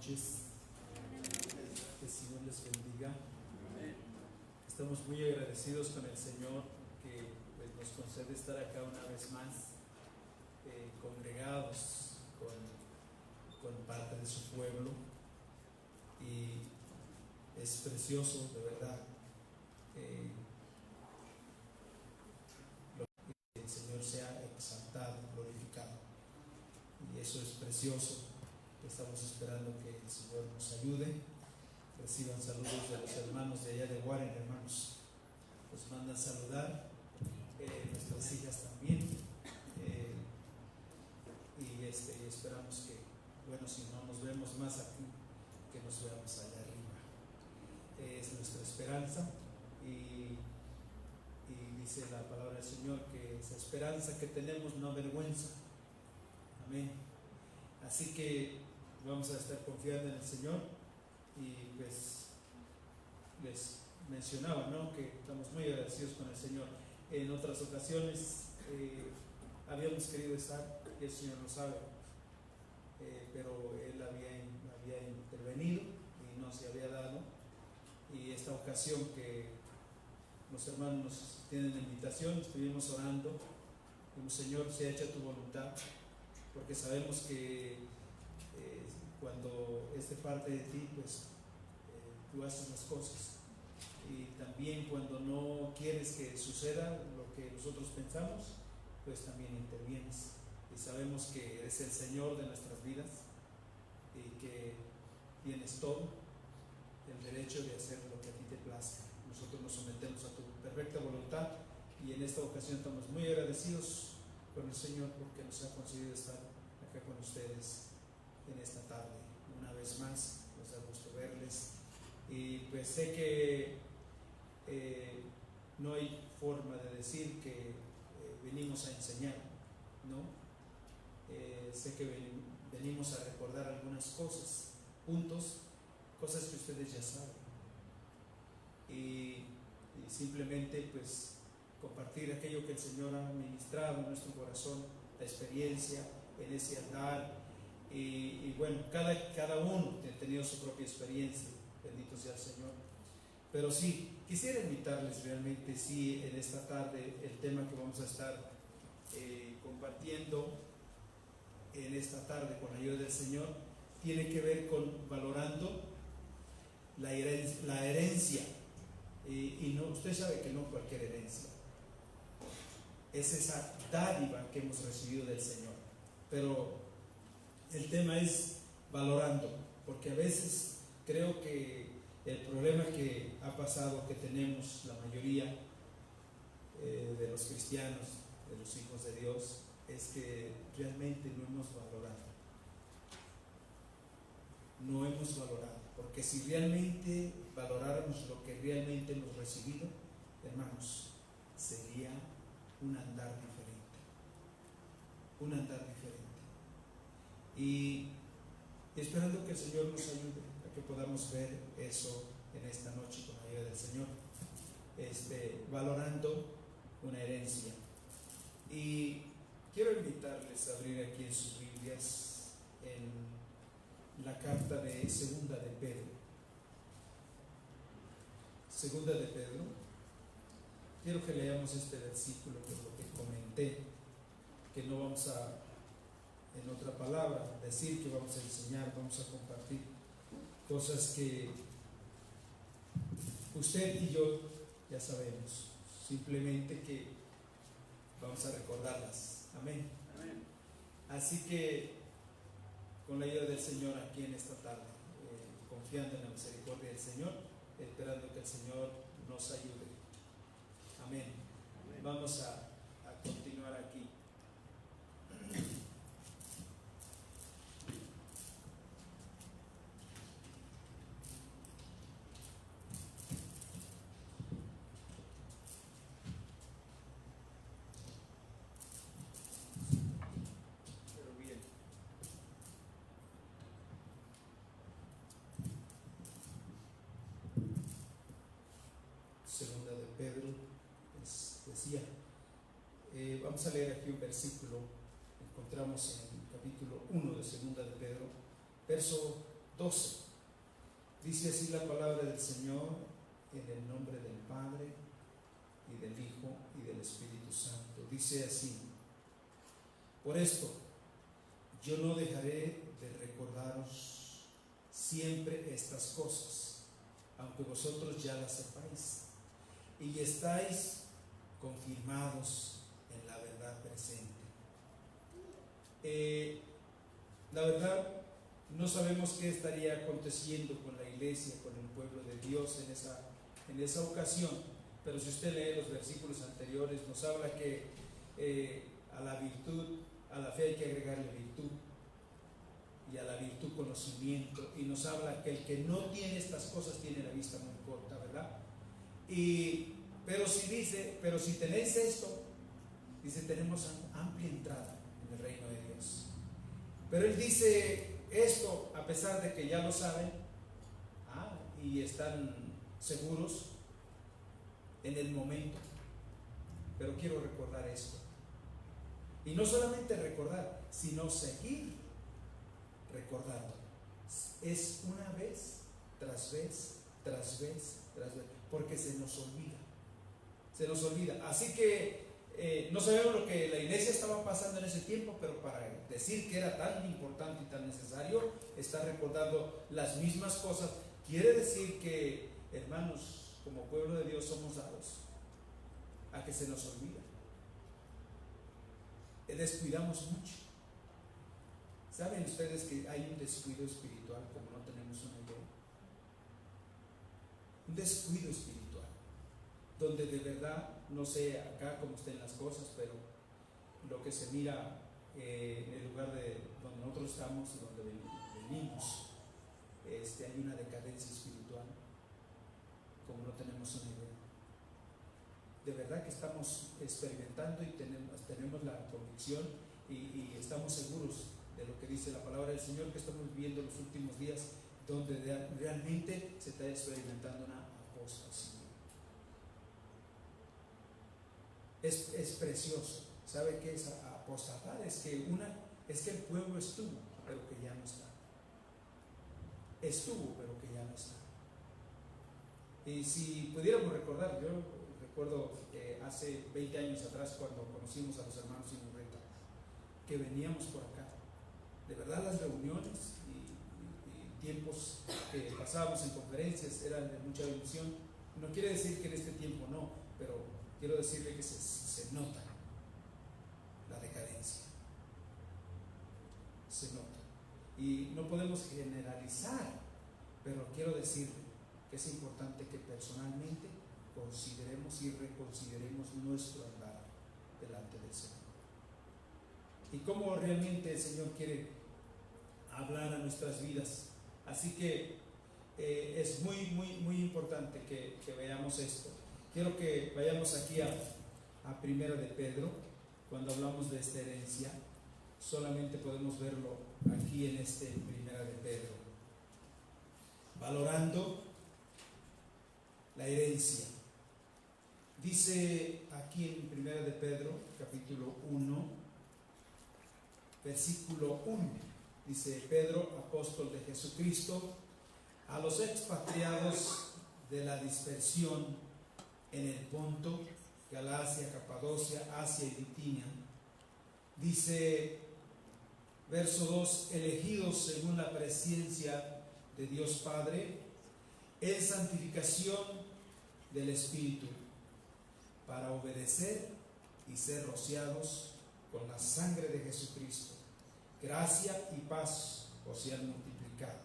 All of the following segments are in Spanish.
noches. Que el Señor les bendiga. Estamos muy agradecidos con el Señor que pues, nos concede estar acá una vez más, congregados con parte de su pueblo, y es precioso, de verdad, que el Señor sea exaltado, glorificado, y eso es precioso. Estamos esperando que el Señor nos ayude. Reciban saludos de los hermanos de allá de Warren, hermanos. Nos mandan saludar, nuestras hijas también, y esperamos que, bueno, si no nos vemos más aquí, que nos veamos allá arriba. Es nuestra esperanza, y dice la palabra del Señor que esa esperanza que tenemos no avergüenza. Amén. Así que vamos a estar confiando en el Señor, y pues les mencionaba, ¿no?, que estamos muy agradecidos con el Señor. En otras ocasiones habíamos querido estar, y el Señor lo sabe, pero Él había intervenido y no se había dado. Y esta ocasión que los hermanos nos tienen la invitación, estuvimos orando, como Señor, sea hecha tu voluntad, porque sabemos que cuando es de parte de ti, pues tú haces las cosas, y también cuando no quieres que suceda lo que nosotros pensamos, pues también intervienes, y sabemos que eres el Señor de nuestras vidas y que tienes todo el derecho de hacer lo que a ti te plazca. Nosotros nos sometemos a tu perfecta voluntad, y en esta ocasión estamos muy agradecidos con el Señor porque nos ha concedido estar acá con ustedes en esta tarde. Una vez más, nos da gusto verles, y pues sé que no hay forma de decir que venimos a enseñar, ¿no? Sé que venimos a recordar algunas cosas, puntos, cosas que ustedes ya saben, y simplemente pues compartir aquello que el Señor ha ministrado en nuestro corazón, la experiencia en ese andar, y bueno, cada uno ha tenido su propia experiencia, bendito sea el Señor. Pero sí, quisiera invitarles realmente, sí, en esta tarde, el tema que vamos a estar compartiendo en esta tarde con la ayuda del Señor, tiene que ver con valorando la herencia. Y no, usted sabe que no cualquier herencia, es esa dádiva que hemos recibido del Señor. Pero el tema es valorando, porque a veces creo que el problema que ha pasado, que tenemos la mayoría de los cristianos, de los hijos de Dios, es que realmente no hemos valorado. No hemos valorado, porque si realmente valoráramos lo que realmente hemos recibido, hermanos, sería un andar diferente. Un andar diferente. Y esperando que el Señor nos ayude a que podamos ver eso en esta noche con la ayuda del Señor, valorando una herencia. Y quiero invitarles a abrir aquí en sus Biblias en la carta de Segunda de Pedro. Segunda de Pedro. Quiero que leamos este versículo, que es lo que comenté, que no vamos a, en otra palabra, decir que vamos a enseñar, vamos a compartir cosas que usted y yo ya sabemos, simplemente que vamos a recordarlas. Amén. Amén. Así que con la ayuda del Señor aquí en esta tarde, confiando en la misericordia del Señor, esperando que el Señor nos ayude. Amén. Amén. Vamos a continuar aquí. Segunda de Pedro, decía, vamos a leer aquí un versículo, encontramos en el capítulo 1 de Segunda de Pedro, verso 12. Dice así la palabra del Señor, en el nombre del Padre, y del Hijo, y del Espíritu Santo. Dice así: por esto, yo no dejaré de recordaros siempre estas cosas, aunque vosotros ya las sepáis, y estáis confirmados en la verdad presente. La verdad, no sabemos qué estaría aconteciendo con la iglesia, con el pueblo de Dios en esa ocasión, pero si usted lee los versículos anteriores, nos habla que a la virtud, a la fe hay que agregarle virtud, y a la virtud conocimiento, y nos habla que el que no tiene estas cosas tiene la vista muy corta, ¿verdad? Pero si tenéis esto, dice, tenemos amplia entrada en el reino de Dios. Pero él dice esto a pesar de que ya lo saben, y están seguros en el momento. Pero quiero recordar esto, y no solamente recordar, sino seguir recordando. Es una vez tras vez, tras vez, tras vez, porque se nos olvida. Así que no sabemos lo que la iglesia estaba pasando en ese tiempo, pero para decir que era tan importante y tan necesario estar recordando las mismas cosas, quiere decir que, hermanos, como pueblo de Dios somos dados a que se nos olvida. Descuidamos mucho. ¿Saben ustedes que hay un descuido espiritual como no tenemos una idea? Un descuido espiritual, donde de verdad, no sé acá cómo estén las cosas, pero lo que se mira en el lugar de donde nosotros estamos y donde venimos, hay una decadencia espiritual como no tenemos una idea. De verdad que estamos experimentando y tenemos la convicción y estamos seguros de lo que dice la palabra del Señor, que estamos viviendo los últimos días, donde realmente se está experimentando una apostasía. Es precioso. ¿Sabe qué es apostatar? Es que el pueblo estuvo, pero que ya no está. Estuvo, pero que ya no está. Y si pudiéramos recordar, yo recuerdo hace 20 años atrás, cuando conocimos a los hermanos Inurreta, que veníamos por acá. De verdad, las reuniones y tiempos que pasábamos en conferencias eran de mucha bendición. No quiere decir que en este tiempo no, pero quiero decirle que se nota la decadencia. Se nota. Y no podemos generalizar, pero quiero decirle que es importante que personalmente consideremos y reconsideremos nuestro andar delante del Señor. Y cómo realmente el Señor quiere hablar a nuestras vidas. Así que es muy, muy, muy importante que veamos esto. Quiero que vayamos aquí a Primera de Pedro. Cuando hablamos de esta herencia, solamente podemos verlo aquí en Primera de Pedro, valorando la herencia. Dice aquí en Primera de Pedro, capítulo 1, versículo 1, dice: Pedro, apóstol de Jesucristo, a los expatriados de la dispersión en el Ponto, Galacia, Capadocia, Asia y Bitinia. Dice, verso 2: elegidos según la presciencia de Dios Padre, en santificación del Espíritu, para obedecer y ser rociados con la sangre de Jesucristo. Gracia y paz os sean multiplicados.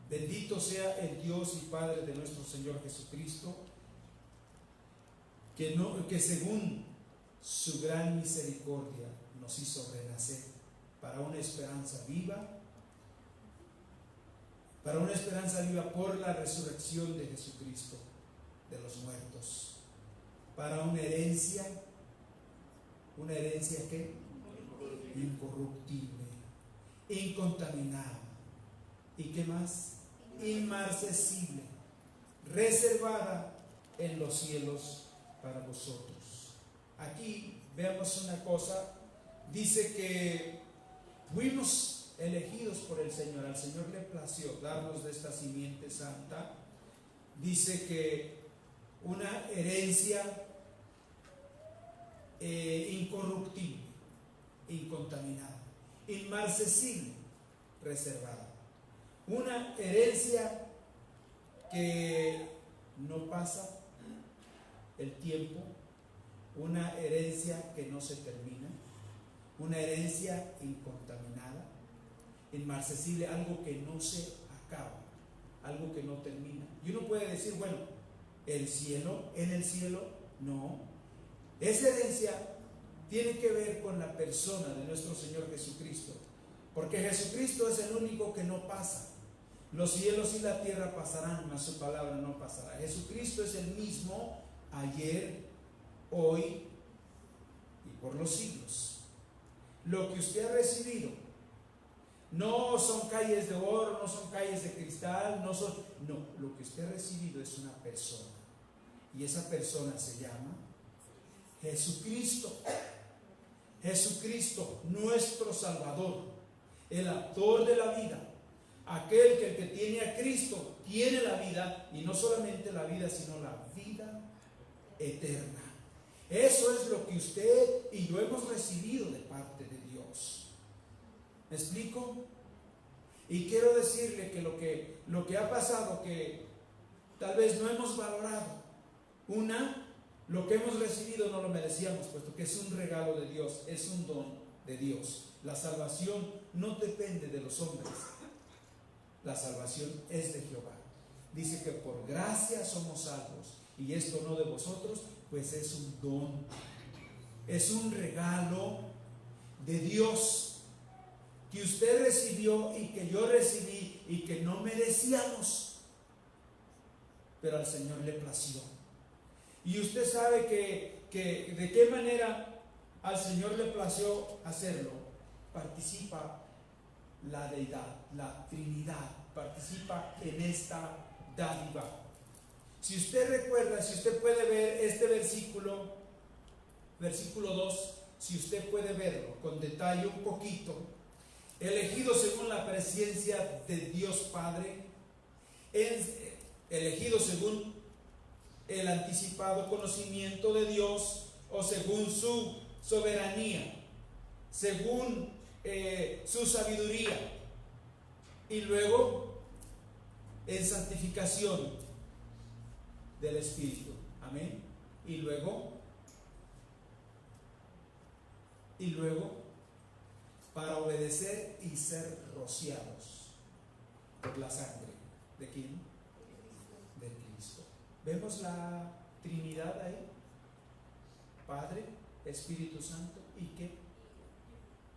Bendito sea el Dios y Padre de nuestro Señor Jesucristo, que según su gran misericordia nos hizo renacer para una esperanza viva por la resurrección de Jesucristo de los muertos, para una herencia que incorruptible, incontaminada, y qué más, inmarcesible, reservada en los cielos para vosotros. Aquí veamos una cosa. Dice que fuimos elegidos por el Señor. Al Señor le plació darnos de esta simiente santa. Dice que una herencia incorruptible, incontaminada, inmarcesible, reservada. Una herencia que no pasa el tiempo, una herencia que no se termina, una herencia incontaminada, inmarcesible, algo que no se acaba, algo que no termina. Y uno puede decir, bueno, el cielo, en el cielo, no. Esa herencia tiene que ver con la persona de nuestro Señor Jesucristo, porque Jesucristo es el único que no pasa. Los cielos y la tierra pasarán, mas su palabra no pasará. Jesucristo es el mismo ayer, hoy y por los siglos. Lo que usted ha recibido no son calles de oro, no son calles de cristal, no, lo que usted ha recibido es una persona, y esa persona se llama Jesucristo. Jesucristo, nuestro Salvador, el autor de la vida, aquel que el que tiene a Cristo tiene la vida, y no solamente la vida, sino la vida eterna. Eso es lo que usted y yo hemos recibido de parte de Dios. ¿Me explico? Y quiero decirle que lo que ha pasado, que tal vez no hemos valorado, lo que hemos recibido no lo merecíamos, puesto que es un regalo de Dios, es un don de Dios. La salvación no depende de los hombres, la salvación es de Jehová. Dice que por gracia somos salvos, y esto no de vosotros, pues es un don, es un regalo de Dios que usted recibió y que yo recibí y que no merecíamos, pero al Señor le plació. Y usted sabe que de qué manera al Señor le plació hacerlo. Participa la deidad, la Trinidad, participa en esta dádiva. Si usted recuerda, si usted puede ver este versículo 2, si usted puede verlo con detalle un poquito, elegido según la presencia de Dios Padre, elegido según el anticipado conocimiento de Dios, o según su soberanía, según su sabiduría, y luego en santificación del Espíritu, amén, y luego para obedecer y ser rociados por la sangre ¿de quién? De Cristo. ¿Vemos la Trinidad ahí? Padre, Espíritu Santo y ¿qué?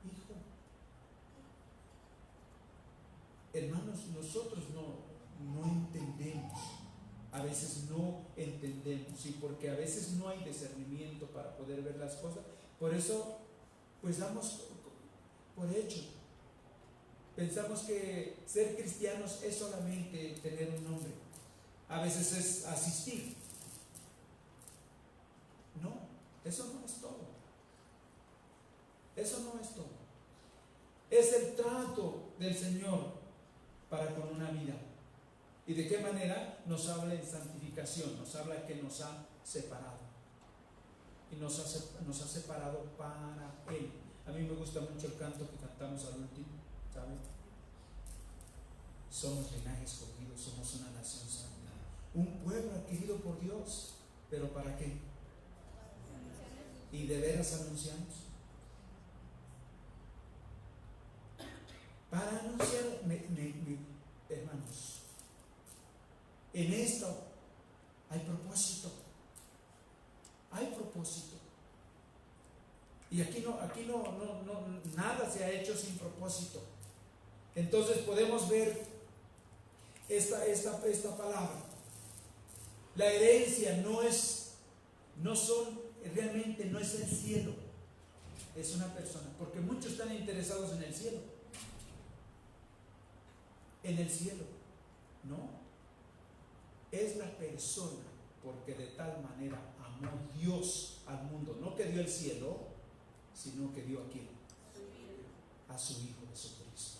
Hijo. Hermanos, nosotros no entendemos, a veces no entendemos, y porque a veces no hay discernimiento para poder ver las cosas, por eso pues damos por hecho. Pensamos que ser cristianos es solamente tener un nombre, a veces es asistir. No, eso no es todo. Eso no es todo. Es el trato del Señor para con una vida. ¿Y de qué manera? Nos habla en santificación, nos habla que nos ha separado. Y nos ha separado para Él. A mí me gusta mucho el canto que cantamos al último, ¿saben? Somos linaje escogido, somos una nación santa, un pueblo adquirido por Dios. ¿Pero para qué? ¿Y de veras anunciamos? Para anunciar, hermanos, en esto hay propósito. Hay propósito. Y aquí no, nada se ha hecho sin propósito. Entonces podemos ver esta palabra. La herencia realmente no es el cielo, es una persona, porque muchos están interesados en el cielo. En el cielo, no, es la persona, porque de tal manera amó Dios al mundo, no que dio el cielo, sino que dio a quién, a su Hijo Jesucristo.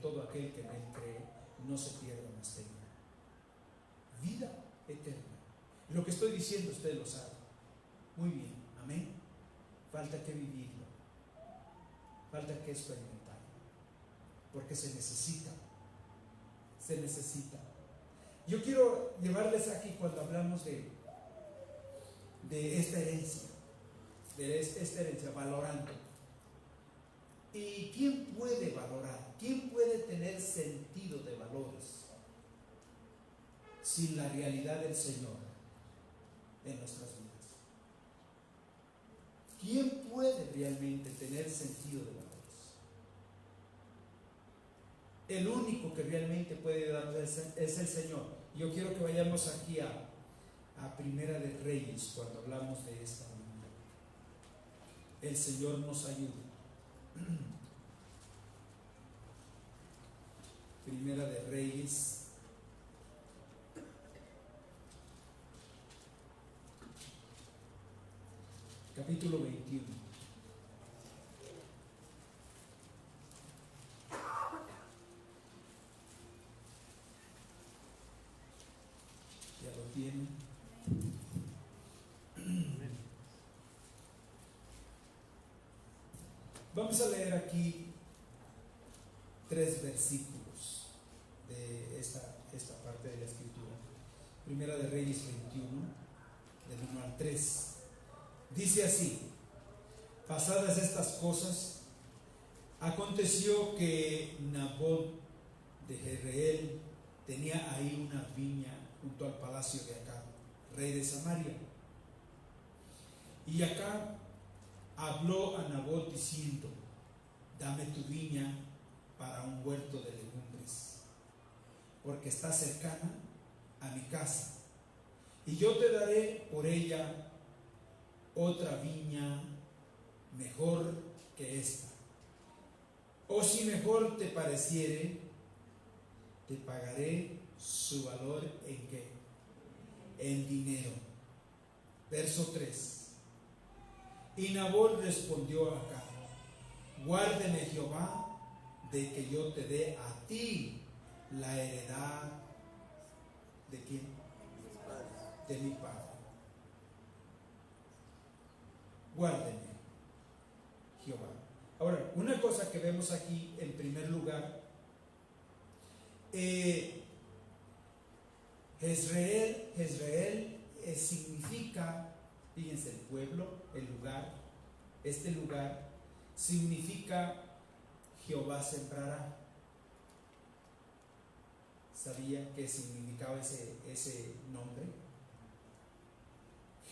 todo aquel que en él cree no se pierda, mas tenga vida eterna. Lo que estoy diciendo usted lo sabe muy bien, amén. Falta que vivirlo, falta que experimentarlo, porque se necesita. Yo quiero llevarles aquí, cuando hablamos de esta herencia, valorando. ¿Y quién puede valorar? ¿Quién puede tener sentido de valores sin la realidad del Señor en nuestras vidas? ¿Quién puede realmente tener sentido de valores? El único que realmente puede darnos es el Señor. Yo quiero que vayamos aquí a Primera de Reyes, cuando hablamos de esta Biblia. El Señor nos ayuda. Primera de Reyes, capítulo 21. ¿Ya lo tienen? Vamos a leer aquí 3 versículos de esta parte de la Escritura. Primera de Reyes 21, del 1 al 3. Dice así: pasadas estas cosas, aconteció que Nabot de Jezreel tenía ahí una viña junto al palacio de Acab, rey de Samaria. Y Acab habló a Nabot diciendo: dame tu viña para un huerto de legumbres, porque está cercana a mi casa, y yo te daré por ella otra viña mejor que esta. O si mejor te pareciere, te pagaré su valor en ¿qué? En dinero. Verso 3. Y Nabot respondió a Acab: guárdeme Jehová de que yo te dé a ti la heredad ¿de quién? De mi padre. Guárdeme Jehová. Ahora, una cosa que vemos aquí en primer lugar, Jezreel significa, fíjense, el pueblo, el lugar. Este lugar significa Jehová sembrará. ¿Sabía qué significaba ese nombre?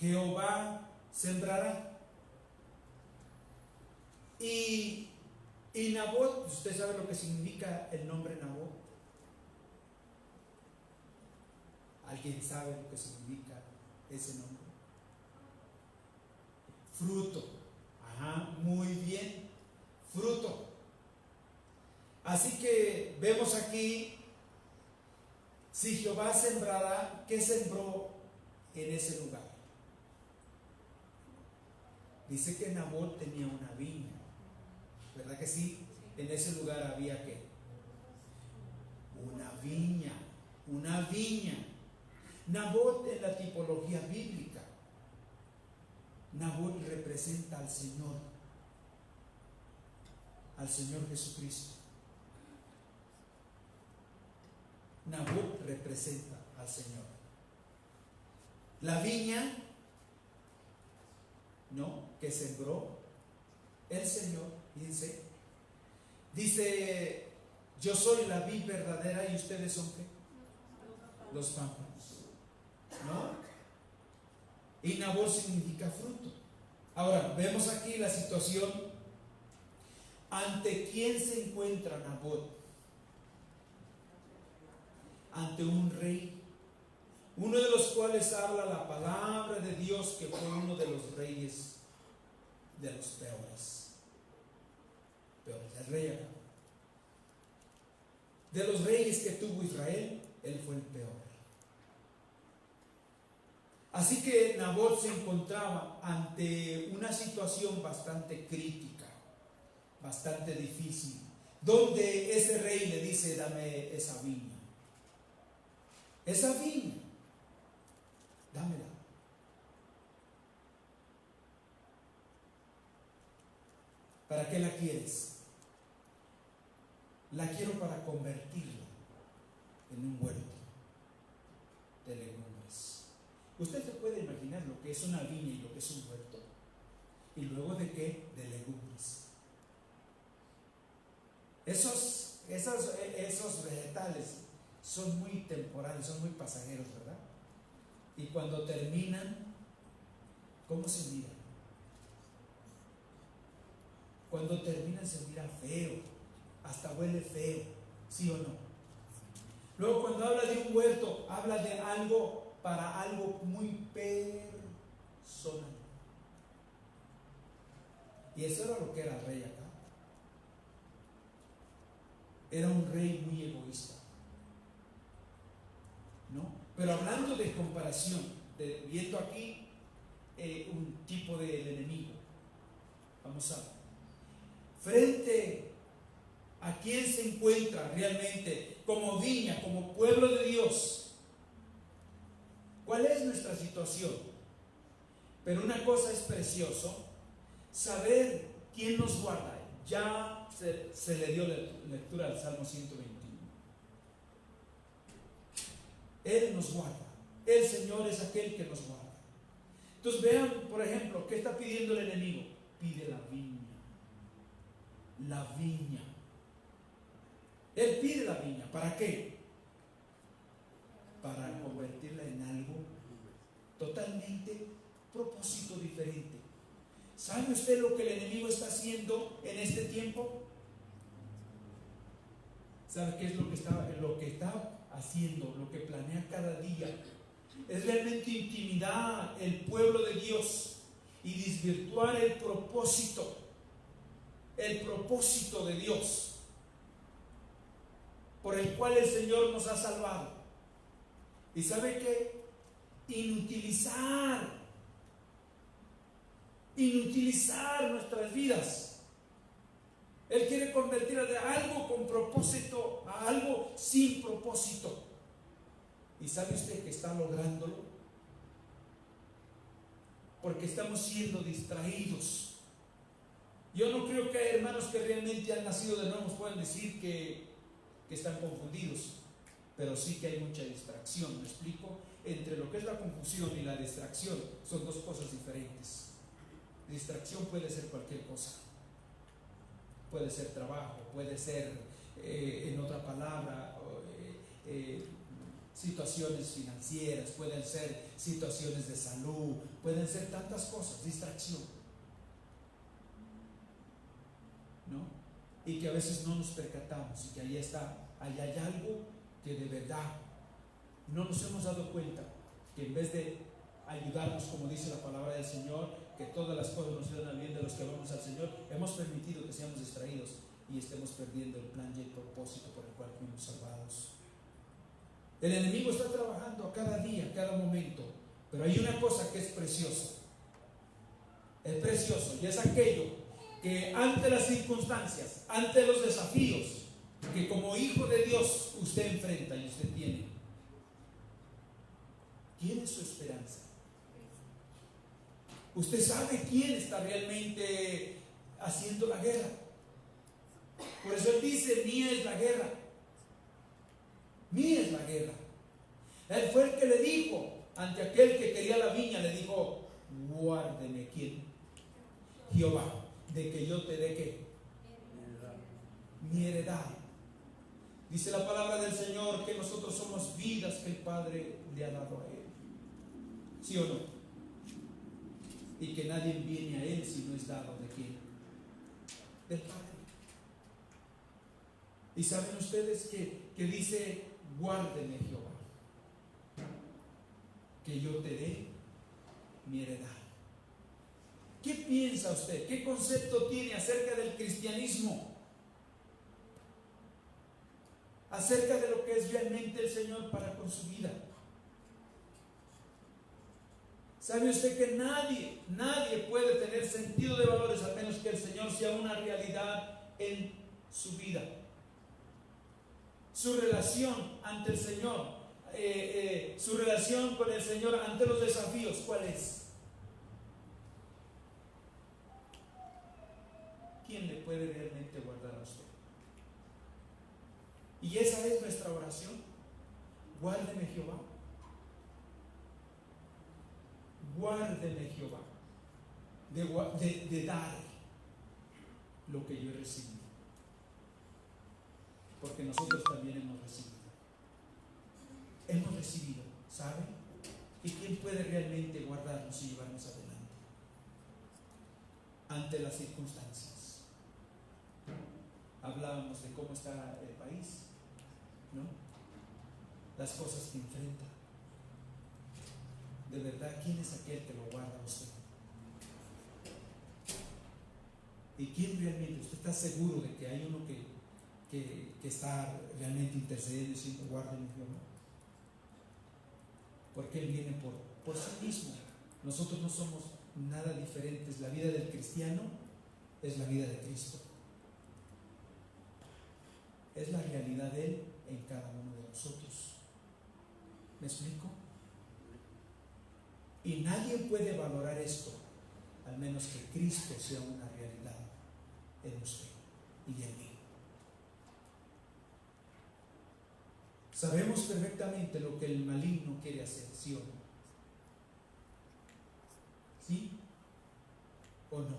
Jehová sembrará. Y Nabot, ¿usted sabe lo que significa el nombre Nabot? ¿Alguien sabe lo que significa ese nombre? Fruto. Ajá, muy bien. Fruto. Así que vemos aquí, si Jehová sembrará, ¿qué sembró en ese lugar? Dice que Nabot tenía una viña, ¿verdad que sí? En ese lugar había ¿qué? Una viña. Nabot, en la tipología bíblica, Nabot representa al Señor Jesucristo. Nabot representa al Señor. La viña, ¿no?, que sembró el Señor, fíjense, dice: yo soy la vid verdadera y ustedes son ¿qué? Los pámpanos, ¿no? Y Nabot significa fruto. Ahora, vemos aquí la situación. ¿Ante quién se encuentra Nabot? Ante un rey, uno de los cuales habla la palabra de Dios, que fue uno de los reyes de los peores, el rey Acab. De los reyes que tuvo Israel, él fue el peor. Así que Nabot se encontraba ante una situación bastante crítica, bastante difícil, donde ese rey le esa viña. Esa viña, dámela. ¿Para qué la quieres? La quiero para convertirla en un huerto de legumbres. Usted se puede imaginar lo que es una viña y lo que es un huerto. ¿Y luego de qué? De legumbres. Esos vegetales son muy temporales, son muy pasajeros, ¿verdad? Y cuando terminan, ¿cómo se mira? Cuando terminan se mira feo, hasta huele feo, ¿sí o no? Luego cuando habla de un huerto, habla de algo para algo muy personal. Y eso era lo que era el rey acá. Era un rey muy egoísta, ¿no? Pero hablando de comparación, viendo aquí un tipo del enemigo, vamos a ver, frente a quién se encuentra realmente como viña, como pueblo de Dios. ¿Cuál es nuestra situación? Pero una cosa es precioso, saber quién nos guarda. Ya se le dio lectura al Salmo 121. Él nos guarda. El Señor es aquel que nos guarda. Entonces vean, por ejemplo, ¿qué está pidiendo el enemigo? Pide la viña. La viña. Él pide la viña. ¿Para qué? Para convertirla en algo totalmente propósito diferente. ¿Sabe usted lo que el enemigo está haciendo en este tiempo? ¿Sabe qué es lo que está haciendo, lo que planea cada día? Es realmente intimidar el pueblo de Dios y desvirtuar el propósito de Dios por el cual el Señor nos ha salvado. ¿Y sabe qué? Inutilizar nuestras vidas. Él quiere convertir de algo con propósito a algo sin propósito. ¿Y sabe usted que está lográndolo? Porque estamos siendo distraídos. Yo no creo que hay hermanos que realmente han nacido de nuevo puedan decir que están confundidos, pero sí que hay mucha distracción. ¿Me explico? Entre lo que es la confusión y la distracción son dos cosas diferentes. Distracción puede ser cualquier cosa. Puede ser trabajo, puede ser, en otra palabra, situaciones financieras, pueden ser situaciones de salud, pueden ser tantas cosas, distracción, ¿no? Y que a veces no nos percatamos y que ahí hay algo que de verdad no nos hemos dado cuenta, que en vez de ayudarnos, como dice la palabra del Señor, que todas las cosas nos ayudan al bien de los que amamos al Señor, hemos permitido que seamos distraídos y estemos perdiendo el plan y el propósito por el cual fuimos salvados. El enemigo está trabajando cada día, cada momento, pero hay una cosa que es preciosa. Es precioso y es aquello que ante las circunstancias, ante los desafíos que como hijo de Dios usted enfrenta y usted tiene su esperanza. Usted sabe quién está realmente haciendo la guerra. Por eso él dice: mía es la guerra. Mía es la guerra. Él fue el que le dijo ante aquel que quería la viña, le dijo: guárdeme. ¿Quién? Jehová, de que yo te dé ¿qué? Mi heredad. Dice la palabra del Señor que nosotros somos vidas que el Padre le ha dado a él. ¿Sí o no? Y que nadie viene a él si no es dado ¿de quién? Del Padre. Y saben ustedes que dice: guárdeme Jehová, que yo te dé mi heredad. ¿Qué piensa usted? ¿Qué concepto tiene acerca del cristianismo? Acerca de lo que es realmente el Señor para con su vida. ¿Sabe usted que nadie puede tener sentido de valores a menos que el Señor sea una realidad en su vida? su relación ante el Señor, su relación con el Señor ante los desafíos, ¿cuál es? ¿Quién le puede realmente guardar a usted? Y esa es nuestra oración. Guárdeme Jehová. Guárdeme Jehová de dar lo que yo he recibido, porque nosotros también hemos recibido, ¿sabe? ¿Y quién puede realmente guardarnos y llevarnos adelante ante las circunstancias? Hablábamos de cómo está el país, ¿no? Las cosas que enfrenta. De verdad, ¿quién es aquel que lo guarda a usted? ¿Y quién realmente? ¿Usted está seguro de que hay uno que está realmente intercediendo y diciendo, guárdeme Jehová? Porque Él viene por sí mismo. Nosotros no somos nada diferentes. La vida del cristiano es la vida de Cristo. Es la realidad de Él en cada uno de nosotros. ¿Me explico? Y nadie puede valorar esto al menos que Cristo sea una realidad en usted y en mí. Sabemos perfectamente lo que el maligno quiere hacer, ¿sí o no? ¿Sí o no?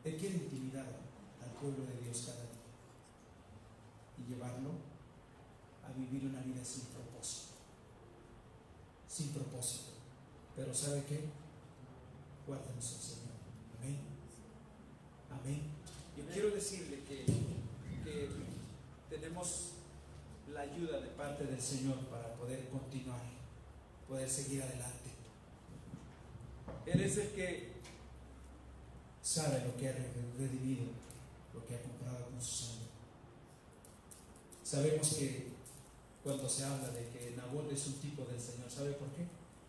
Él quiere intimidar al pueblo de Dios cada día y llevarlo a vivir una vida sin propósito. Sin propósito. Pero ¿sabe qué? Guárdanos al Señor. Amén. Amén. Yo quiero decirle que tenemos la ayuda de parte del Señor para poder continuar, poder seguir adelante. Él es el que sabe lo que ha redimido, lo que ha comprado con su sangre. Sabemos que cuando se habla de que Nabot es un tipo del Señor, ¿sabe por qué?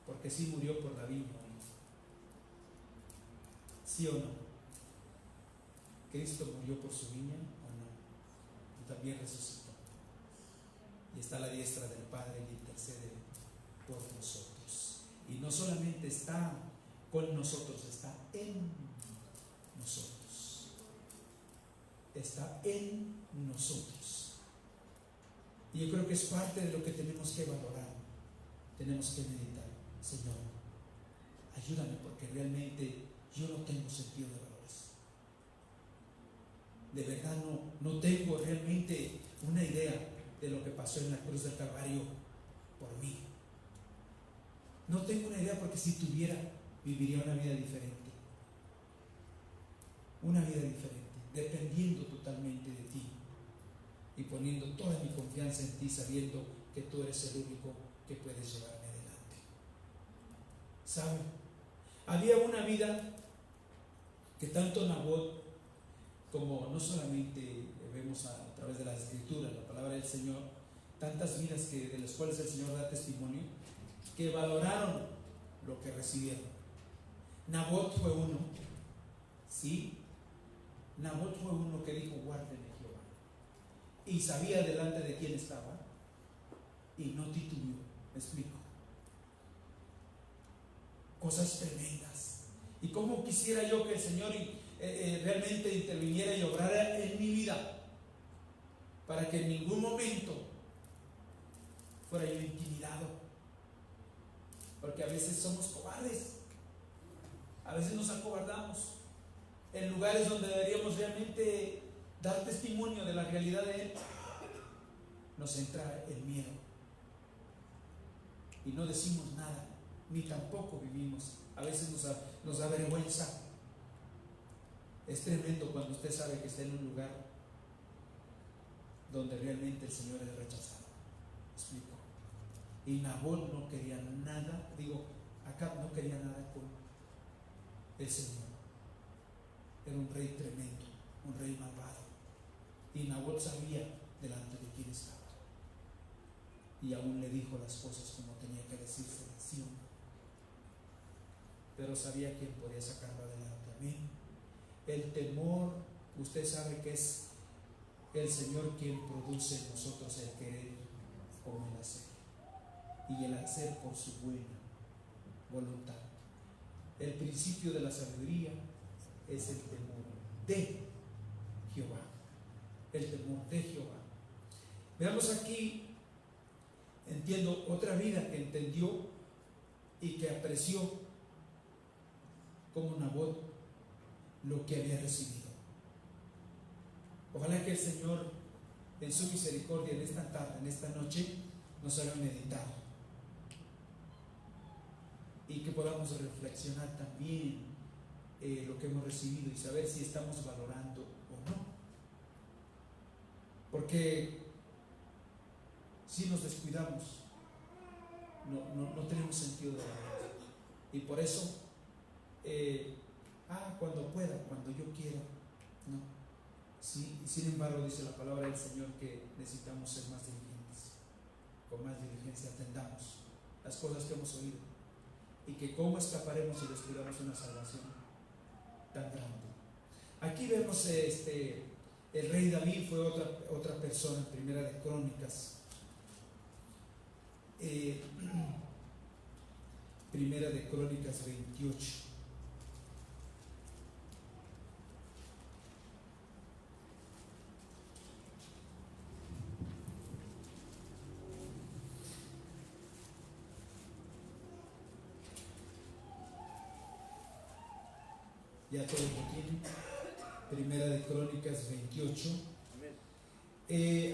Porque sí murió por la viña. ¿Sí o no? ¿Cristo murió por su viña o no? Y también resucitó. Y está a la diestra del Padre y intercede por nosotros. Y no solamente está con nosotros, está en nosotros. Está en nosotros. Y yo creo que es parte de lo que tenemos que valorar. Tenemos que meditar. Señor, ayúdame porque realmente yo no tengo sentido de valores. De verdad no tengo realmente una idea de lo que pasó en la cruz del Calvario por mí. No tengo una idea porque si tuviera, viviría una vida diferente. Una vida diferente, dependiendo totalmente de ti y poniendo toda mi confianza en ti, sabiendo que tú eres el único que puedes llevarme adelante. ¿Sabe? Había una vida que tanto Nabot como no solamente vemos a través de las escrituras, la palabra del Señor, tantas vidas de las cuales el Señor da testimonio, que valoraron lo que recibieron. Nabot fue uno, ¿sí? Nabot fue uno que dijo, guárdeme Jehová. Y sabía delante de quién estaba y no titubeó. ¿Me explico? Cosas tremendas. Y cómo quisiera yo que el Señor realmente interviniera y obrara en mi vida para que en ningún momento fuera yo intimidado, porque a veces somos cobardes, a veces nos acobardamos en lugares donde deberíamos realmente dar testimonio de la realidad de Él. Nos entra el miedo y no decimos nada, ni tampoco vivimos. A veces nos da vergüenza. Es tremendo cuando usted sabe que está en un lugar donde realmente el Señor es rechazado. ¿Me explico? Y Nabot no quería nada, Acab no quería nada con el Señor. Era un rey tremendo, un rey malvado. Y Nabot sabía delante de quién estaba. Y aún le dijo las cosas como tenía que decirse, ¿sí o no? Pero sabía quién podía sacarlo adelante. Amén. El temor, usted sabe que es el Señor quien produce en nosotros el querer como el hacer, y el hacer por su buena voluntad. El principio de la sabiduría es el temor de Jehová. El temor de Jehová. Veamos aquí, entiendo, otra vida que entendió y que apreció como Nabot lo que había recibido. Ojalá que el Señor, en su misericordia, en esta tarde, en esta noche, nos haga meditar y que podamos reflexionar también lo que hemos recibido y saber si estamos valorando o no. Porque si nos descuidamos, no tenemos sentido de la vida. Y por eso, cuando pueda, cuando yo quiera, no. Sí, sin embargo, dice la palabra del Señor que necesitamos ser más diligentes. Con más diligencia atendamos las cosas que hemos oído. Y que cómo escaparemos si descuidamos una salvación tan grande. Aquí vemos el rey David fue otra persona en Primera de Crónicas. Primera de Crónicas 28. Ya todos lo tienen. Primera de Crónicas 28.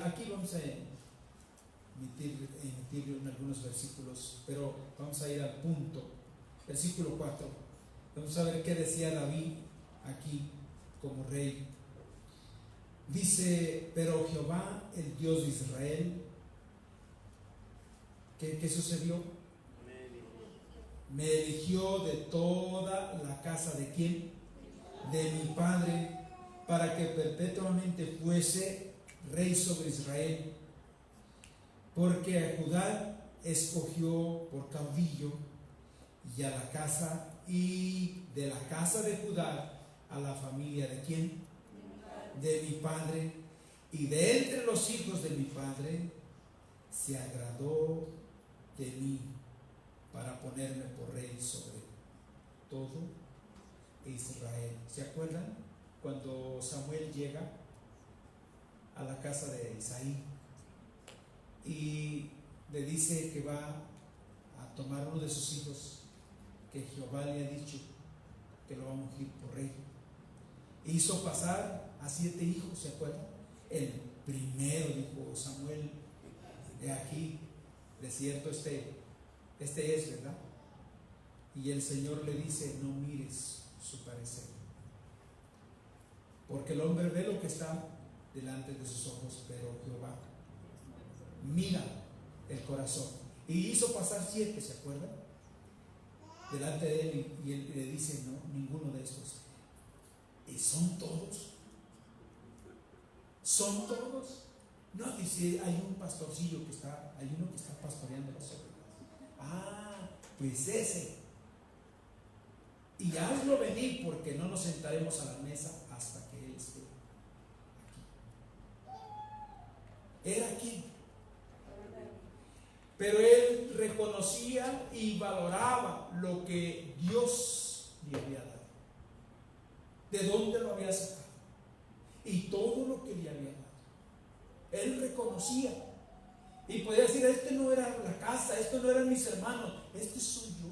Aquí vamos a emitir algunos versículos, pero vamos a ir al punto. Versículo 4. Vamos a ver qué decía David aquí como rey. Dice: pero Jehová, el Dios de Israel, ¿qué sucedió? Me eligió de toda la casa de ¿quién? De mi padre, para que perpetuamente fuese rey sobre Israel, porque a Judá escogió por caudillo, y a la casa, y de la casa de Judá a la familia de ¿quién? De mi padre, y de entre los hijos de mi padre se agradó de mí para ponerme por rey sobre todo Israel. ¿Se acuerdan cuando Samuel llega a la casa de Isaí y le dice que va a tomar uno de sus hijos que Jehová le ha dicho que lo va a ungir por rey? Hizo pasar a 7 hijos, ¿se acuerdan? El primero dijo Samuel: de aquí, de cierto este es, ¿verdad? Y el Señor le dice: no mires su parecer, porque el hombre ve lo que está delante de sus ojos, pero Jehová mira el corazón. Y hizo pasar 7, ¿se acuerdan? Delante de él, y él le dice: no, ninguno de estos. ¿Y son todos? ¿Son todos? No, dice: hay un pastorcillo hay uno que está pastoreando las ovejas. Pues ese. Y hazlo venir, porque no nos sentaremos a la mesa hasta que él esté aquí. Era aquí. Pero él reconocía y valoraba lo que Dios le había dado, de dónde lo había sacado y todo lo que le había dado. Él reconocía y podía decir: este no era la casa, esto no eran mis hermanos, este soy yo.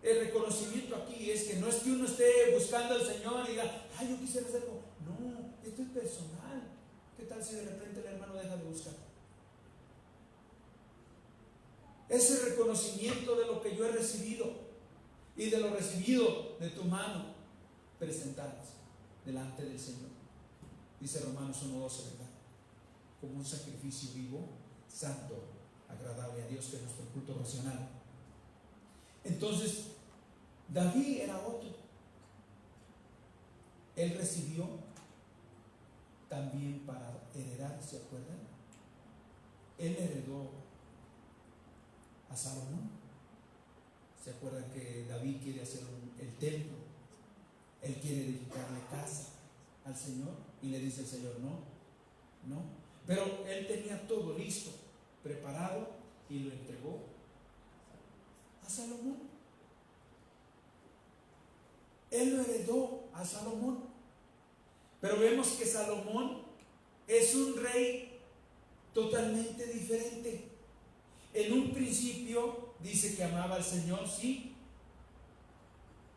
El reconocimiento aquí es que no es que uno esté buscando al Señor y diga: yo quisiera hacerlo. No, esto es personal. ¿Qué tal si de repente el hermano deja de buscar? Ese reconocimiento de lo que yo he recibido y de lo recibido de tu mano, presentarnos delante del Señor. Dice Romanos 1:12, ¿verdad? Como un sacrificio vivo, santo, agradable a Dios, que es nuestro culto racional. Entonces, David era otro. Él recibió también para heredar, ¿se acuerdan? Él heredó a Salomón. ¿Se acuerdan que David quiere hacer el templo? Él quiere edificarle casa al Señor? Y le dice el Señor, no, no. Pero él tenía todo listo, preparado, y lo entregó a Salomón. Él lo heredó a Salomón. Pero vemos que Salomón es un rey totalmente diferente. En un principio dice que amaba al Señor, sí,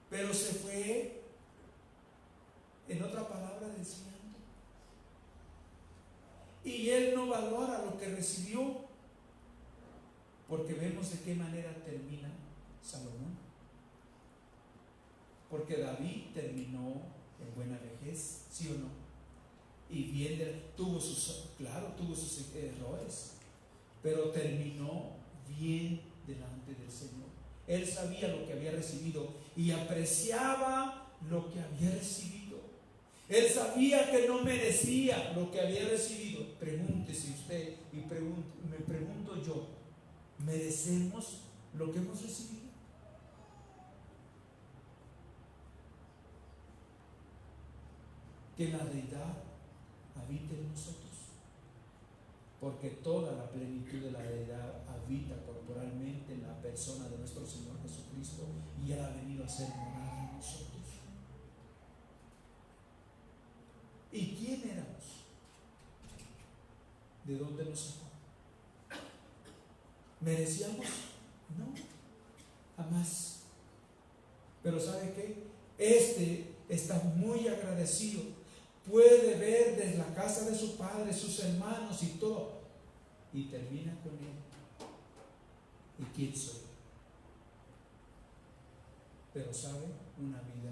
pero se fue, en otra palabra, desviando. Y él no valora lo que recibió, porque vemos de qué manera termina Salomón. Porque David terminó en buena vejez, ¿sí o no? Y bien, tuvo sus errores, pero terminó bien delante del Señor. Él sabía lo que había recibido y apreciaba lo que había recibido. Él sabía que no merecía lo que había recibido. Pregúntese usted y me pregunto yo, ¿merecemos lo que hemos recibido? Que la deidad habite en nosotros, porque toda la plenitud de la deidad habita corporalmente en la persona de nuestro Señor Jesucristo, y Él ha venido a ser morada en nosotros. ¿Y quién éramos? ¿De dónde nos sacó? ¿Merecíamos? No, jamás. Pero ¿sabe qué? Está muy agradecido. Puede ver desde la casa de su padre, sus hermanos y todo, y termina con él. ¿Y quién soy? Pero sabe, una vida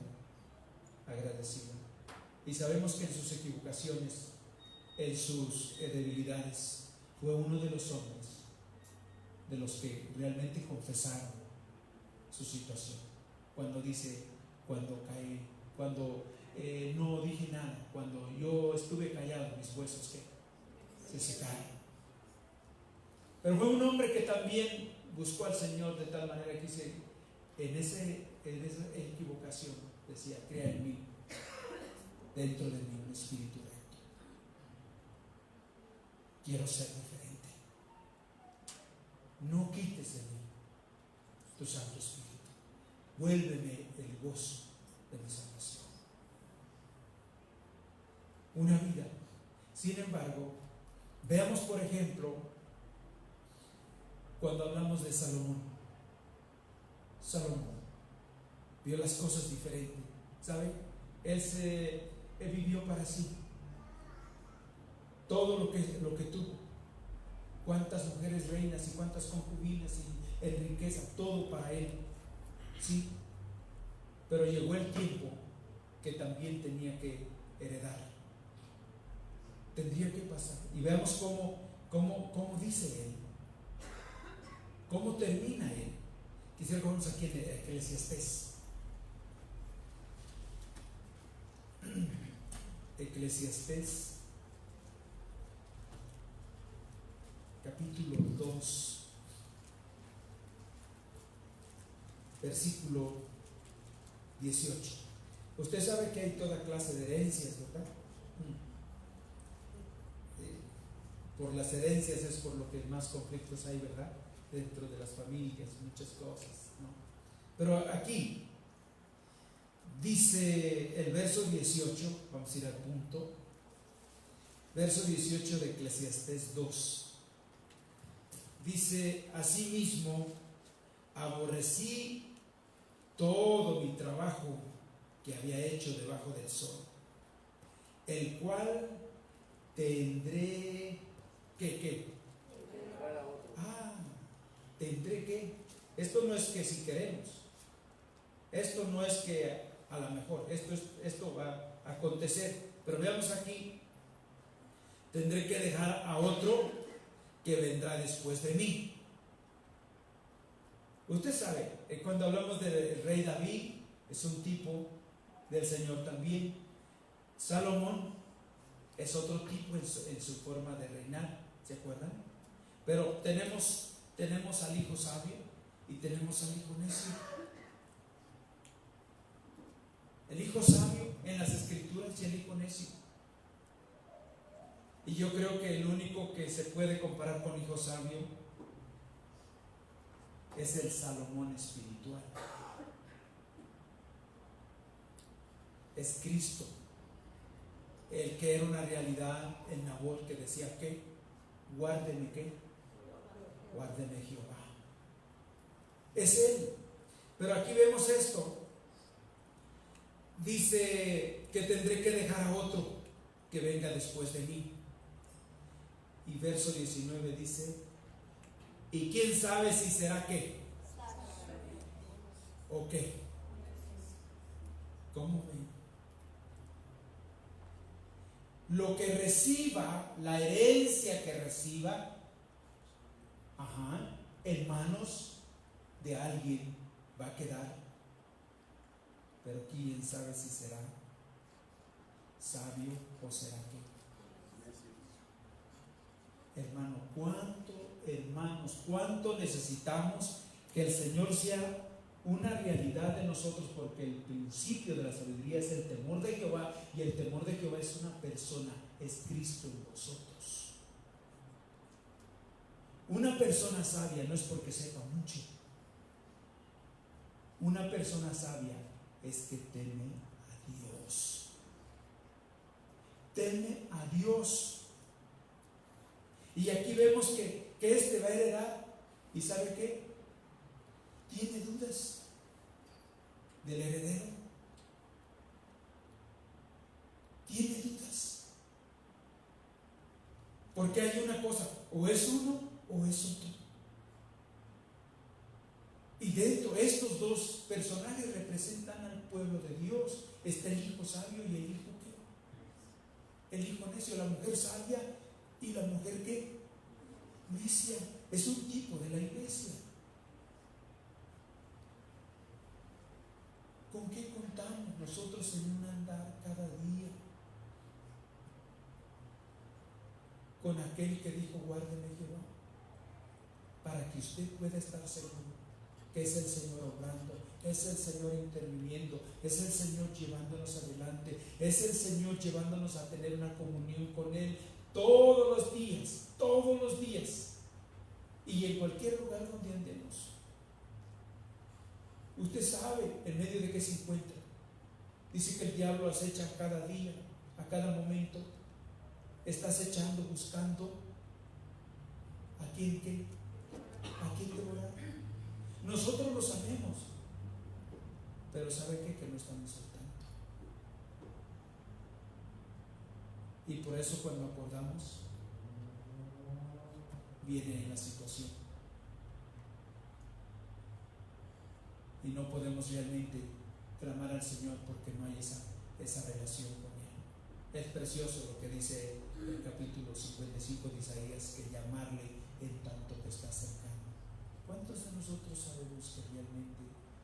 agradecida. Y sabemos que en sus equivocaciones, en sus debilidades, fue uno de los hombres de los que realmente confesaron su situación. Cuando dice, cuando caí, cuando no dije nada, cuando yo estuve callado, mis huesos se secaron. Pero fue un hombre que también buscó al Señor de tal manera que dice, en esa equivocación, decía, crea en mí, dentro de mí, un espíritu recto. Quiero ser diferente. No quites de mí tu Santo Espíritu. Vuélveme el gozo de mi salvación. Una vida. Sin embargo, veamos por ejemplo, cuando hablamos de Salomón. Salomón vio las cosas diferentes, ¿sabe? Él vivió para sí. Todo lo que tuvo, cuántas mujeres reinas y cuántas concubinas y en riqueza, todo para él, sí. Pero llegó el tiempo que también tenía que heredar. Tendría que pasar. Y veamos cómo dice él, cómo termina él. Quisiera que vamos aquí en Eclesiastés. Eclesiastés capítulo 2, versículo 18. Usted sabe que hay toda clase de herencias, ¿verdad? Por las herencias es por lo que más conflictos hay, ¿verdad? Dentro de las familias, muchas cosas, ¿no? Pero aquí dice el verso 18, vamos a ir al punto, verso 18 de Eclesiastés 2. Dice, asimismo, aborrecí todo mi trabajo que había hecho debajo del sol, el cual tendré ¿qué? Tendré que. Esto no es que si queremos, esto no es que a lo mejor, esto va a acontecer. Pero veamos aquí, tendré que dejar a otro que vendrá después de mí. Usted sabe, cuando hablamos del rey David, es un tipo del Señor también. Salomón es otro tipo en su forma de reinar, ¿se acuerdan? Pero tenemos al hijo sabio y tenemos al hijo necio. El hijo sabio en las escrituras y el hijo necio. Y yo creo que el único que se puede comparar con hijo sabio es el Salomón espiritual. Es Cristo, el que era una realidad en Nabot, que decía que guárdeme Jehová. Es él. Pero aquí vemos esto. Dice que tendré que dejar a otro que venga después de mí. Y verso 19 dice: ¿y quién sabe si será qué? ¿O qué? ¿Cómo ven? Lo que reciba, la herencia que reciba, en manos de alguien va a quedar. Pero quién sabe si será sabio o será qué. Hermanos, cuánto necesitamos que el Señor sea una realidad de nosotros, porque el principio de la sabiduría es el temor de Jehová, y el temor de Jehová es una persona, es Cristo en vosotros. Una persona sabia no es porque sepa mucho. Una persona sabia es que teme a Dios. Teme a Dios. Y aquí vemos que este va a heredar. ¿Y sabe qué? Tiene dudas del heredero. Tiene dudas. Porque hay una cosa, o es uno o es otro. Y dentro, estos dos personajes representan al pueblo de Dios. Está el hijo sabio y el hijo ¿qué? El hijo necio, la mujer sabia y la mujer ¿qué? Necia. Es un tipo de la iglesia. ¿Con qué contamos nosotros en un andar cada día? Con aquel que dijo: guárdeme Jehová, para que usted pueda estar seguro que es el Señor obrando, es el Señor interviniendo, es el Señor llevándonos adelante, es el Señor llevándonos a tener una comunión con Él todos los días, y en cualquier lugar donde andemos. Usted sabe en medio de qué se encuentra. Dice que el diablo acecha cada día, a cada momento. Está acechando, buscando a quién devorar. Nosotros lo sabemos, pero ¿sabe qué? Que no estamos soltando. Y por eso cuando acordamos, viene la situación. Y no podemos realmente clamar al Señor porque no hay esa relación con Él. Es precioso lo que dice el capítulo 55 de Isaías, que llamarle en tanto que está cercano. ¿Cuántos de nosotros sabemos que realmente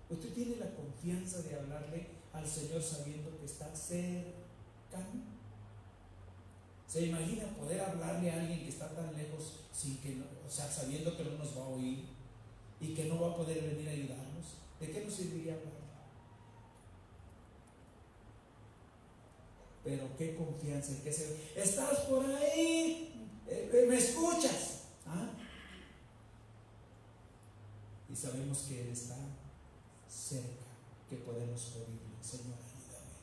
usted tiene la confianza de hablarle al Señor sabiendo que está cercano? ¿Se imagina poder hablarle a alguien que está tan lejos sabiendo que no nos va a oír y que no va a poder venir a ayudarnos? ¿De qué nos serviría hablar? Pero qué confianza, estás por ahí, me escuchas. Y sabemos que Él está cerca, que podemos pedirle: Señor, ayúdame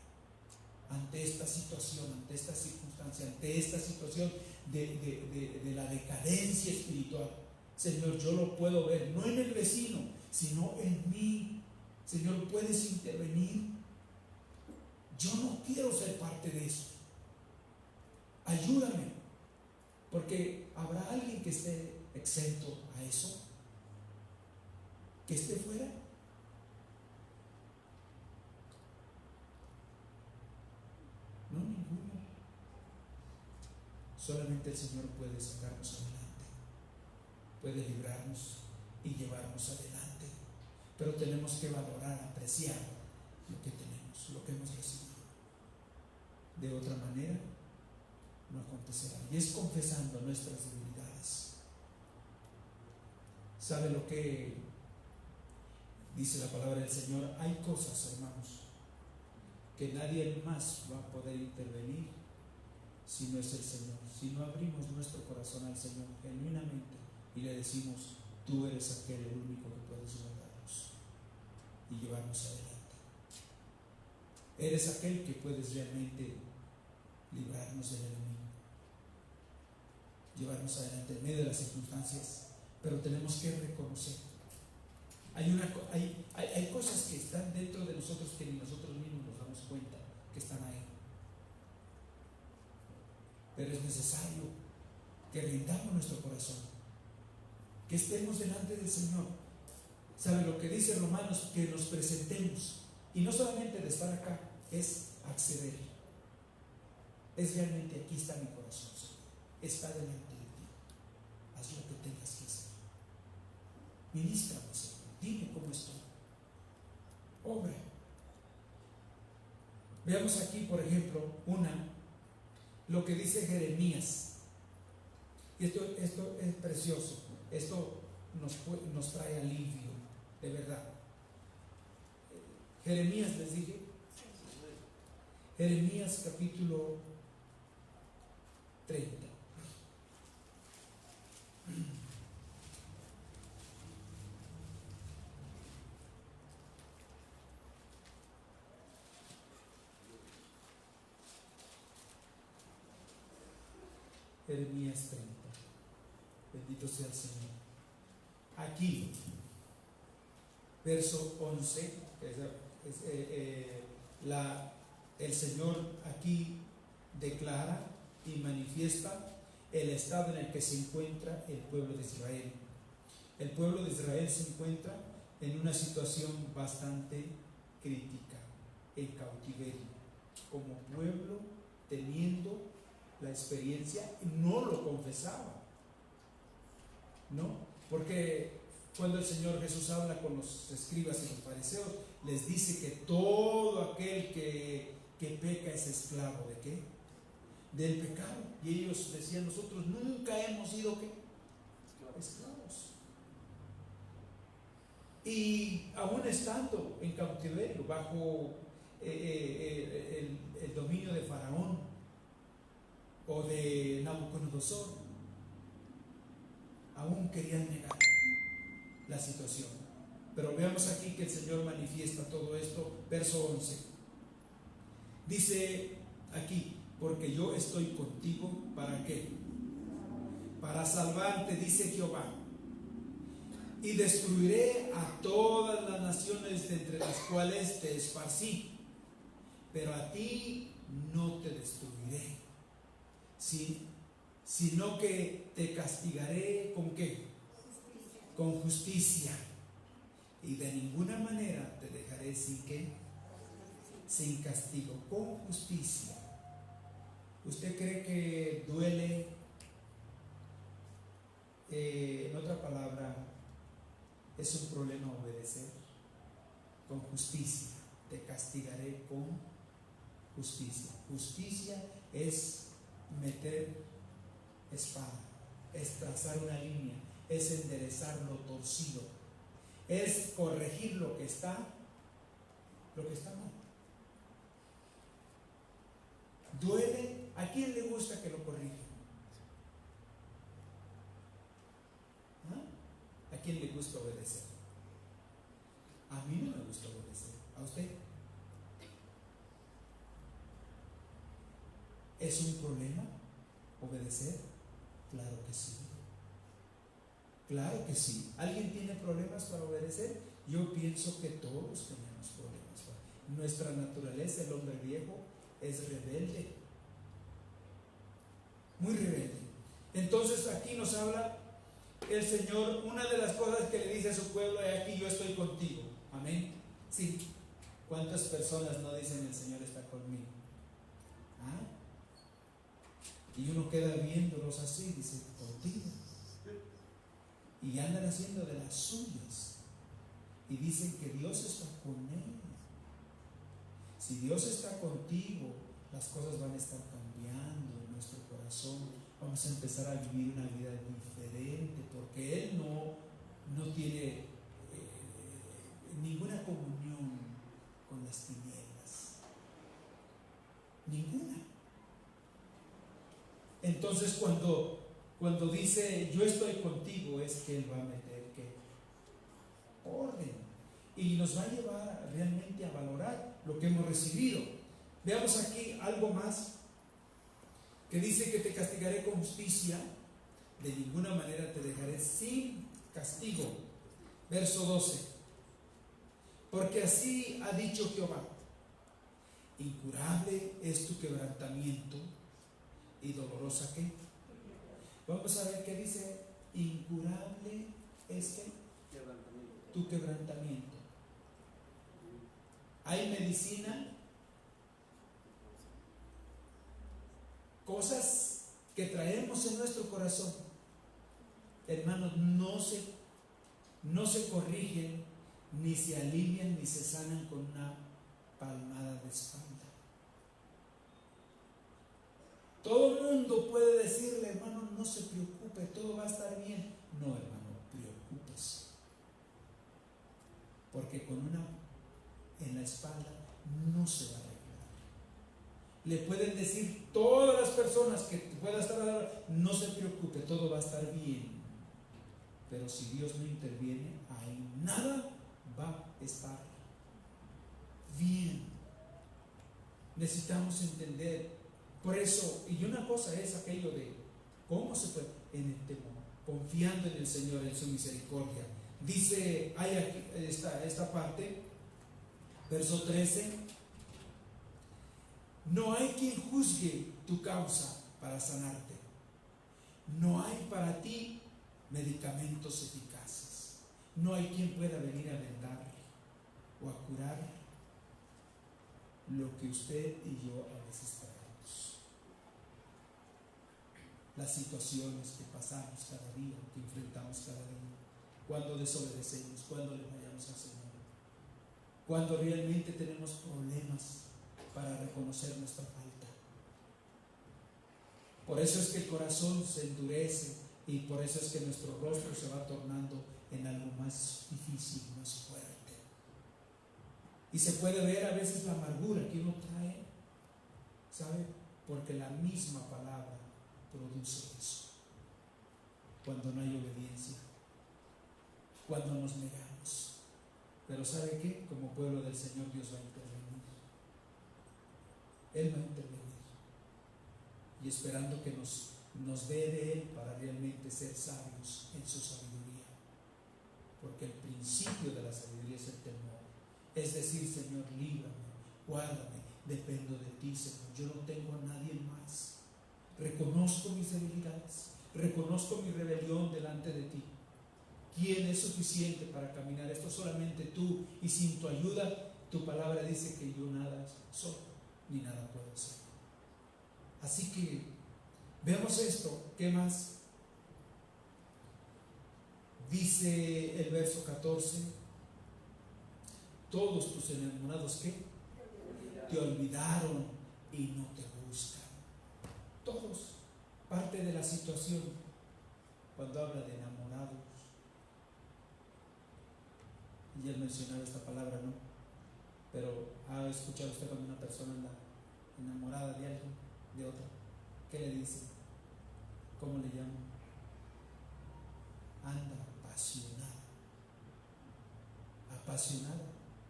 ante esta situación, ante esta circunstancia, ante esta situación de la decadencia espiritual. Señor, yo lo puedo ver, no en el vecino, sino en mí. Señor, puedes intervenir. Yo no quiero ser parte de eso. Ayúdame, porque habrá alguien que esté exento a eso, que esté fuera. No, ninguno. Solamente el Señor puede sacarnos adelante, puede librarnos y llevarnos adelante. Pero tenemos que valorar, apreciar lo que tenemos, lo que hemos recibido. De otra manera no acontecerá. Y es confesando nuestras debilidades. ¿Sabe lo que dice la palabra del Señor? Hay cosas, hermanos, que nadie más va a poder intervenir si no es el Señor. Si no abrimos nuestro corazón al Señor genuinamente y le decimos: tú eres aquel, el único que puedes guardarnos y llevarnos adelante. Eres aquel que puedes realmente librarnos del enemigo, llevarnos adelante en medio de las circunstancias. Pero tenemos que reconocer, hay cosas que están dentro de nosotros que ni nosotros mismos nos damos cuenta que están ahí. Pero es necesario que rindamos nuestro corazón, que estemos delante del Señor. ¿Sabe lo que dice Romanos? Que nos presentemos, y no solamente de estar acá, es acceder. Es realmente: aquí está mi corazón, Señor, está delante de ti, haz lo que tengas que hacer, ministrame, Señor, dime cómo estoy, obra. Veamos aquí, por ejemplo, lo que dice Jeremías. Y esto es precioso. Esto nos trae alivio, de verdad. Jeremías, les dije. Jeremías capítulo 30. Jeremías 30. Bendito sea el Señor. Aquí, verso 11, el Señor aquí declara y manifiesta el estado en el que se encuentra el pueblo de Israel. El pueblo de Israel se encuentra en una situación bastante crítica, en cautiverio, como pueblo teniendo la experiencia, no lo confesaba, ¿no? Porque cuando el Señor Jesús habla con los escribas y los fariseos, les dice que todo aquel que peca es esclavo ¿de qué? Del pecado. Y ellos decían: nosotros nunca hemos sido ¿qué? Esclavos. Y aún estando en cautiverio, bajo el dominio de Faraón o de Nabucodonosor, aún querían negar la situación. Pero veamos aquí que el Señor manifiesta todo esto. Verso 11 dice aquí: porque yo estoy contigo. ¿Para qué? Para salvarte, dice Jehová, y destruiré a todas las naciones de entre las cuales te esparcí, pero a ti no te destruiré, sino que te castigaré ¿con qué? Con justicia, y de ninguna manera te dejaré sin qué, sin castigo, con justicia. ¿Usted cree que duele? En otra palabra, es un problema obedecer. Con justicia, te castigaré con justicia. Justicia es meter espada, es trazar una línea, es enderezar lo torcido, es corregir lo que está mal. Duele. ¿A quién le gusta que lo corrijan? ¿Ah? ¿A quién le gusta obedecer? A mí no me gusta obedecer. ¿A usted? ¿Es un problema obedecer? Claro que sí. Claro que sí. ¿Alguien tiene problemas para obedecer? Yo pienso que todos tenemos problemas. Nuestra naturaleza, el hombre viejo, es rebelde, muy rebelde. Entonces aquí nos habla el Señor. Una de las cosas que le dice a su pueblo es: aquí yo estoy contigo. Amén. Sí. ¿Cuántas personas no dicen: el Señor está conmigo? ¿Ah? Y uno queda viéndolos así, dice: contigo. Y andan haciendo de las suyas y dicen que Dios está con él. Si Dios está contigo, las cosas van a estar cambiando en nuestro corazón. Vamos a empezar a vivir una vida diferente, porque Él no tiene ninguna comunión con las tinieblas. Ninguna. Entonces cuando dice yo estoy contigo, es que Él va a meter ¿qué? Orden, y nos va a llevar realmente a valorar lo que hemos recibido. Veamos aquí algo más que dice que te castigaré con justicia, de ninguna manera te dejaré sin castigo. Verso 12, porque así ha dicho Jehová, incurable es tu quebrantamiento y dolorosa ¿qué? Vamos a ver qué dice. Incurable es ¿qué? Tu quebrantamiento. Hay medicina, cosas que traemos en nuestro corazón, hermanos, no se corrigen, ni se alivian, ni se sanan con una palmada de espalda. Todo el mundo puede decirle, hermano, no se preocupe, todo va a estar bien. No, hermano, preocúpese, porque con una en la espalda no se va a arreglar. Le pueden decir todas las personas que pueda estar ahora, no se preocupe, todo va a estar bien. Pero si Dios no interviene, ahí nada va a estar bien. Necesitamos entender. Por eso, y una cosa es aquello de cómo se puede, en el temor, confiando en el Señor, en su misericordia. Dice, hay aquí esta parte, verso 13, no hay quien juzgue tu causa para sanarte, no hay para ti medicamentos eficaces, no hay quien pueda venir a vendar o a curar lo que usted y yo a veces traemos. Las situaciones que pasamos cada día, que enfrentamos cada día, cuando desobedecemos, cuando le fallamos al Señor, cuando realmente tenemos problemas para reconocer nuestra falta. Por eso es que el corazón se endurece y por eso es que nuestro rostro se va tornando en algo más difícil, más fuerte. Y se puede ver a veces la amargura que uno trae, ¿sabe? Porque la misma palabra produce eso. Cuando no hay obediencia, cuando nos negamos. Pero ¿sabe qué? Como pueblo del Señor, Dios va a intervenir. Él va a intervenir. Y esperando que nos dé de Él para realmente ser sabios en su sabiduría. Porque el principio de la sabiduría es el temor. Es decir, Señor, líbrame, guárdame, dependo de ti, Señor. Yo no tengo a nadie más. Reconozco mis debilidades, reconozco mi rebelión delante de ti. ¿Quién es suficiente para caminar esto? Solamente tú, y sin tu ayuda, tu palabra dice que yo nada soy, ni nada puedo hacer. Así que veamos esto. ¿Qué más? Dice el verso 14, todos tus enamorados ¿qué? Te olvidaron y no te buscan. Todos, parte de la situación cuando habla de enamorados. Y él mencionaba esta palabra, ¿no? Pero ¿ha escuchado usted cuando una persona anda enamorada de alguien, de otra? ¿Qué le dice? ¿Cómo le llama? Anda apasionada. Apasionada,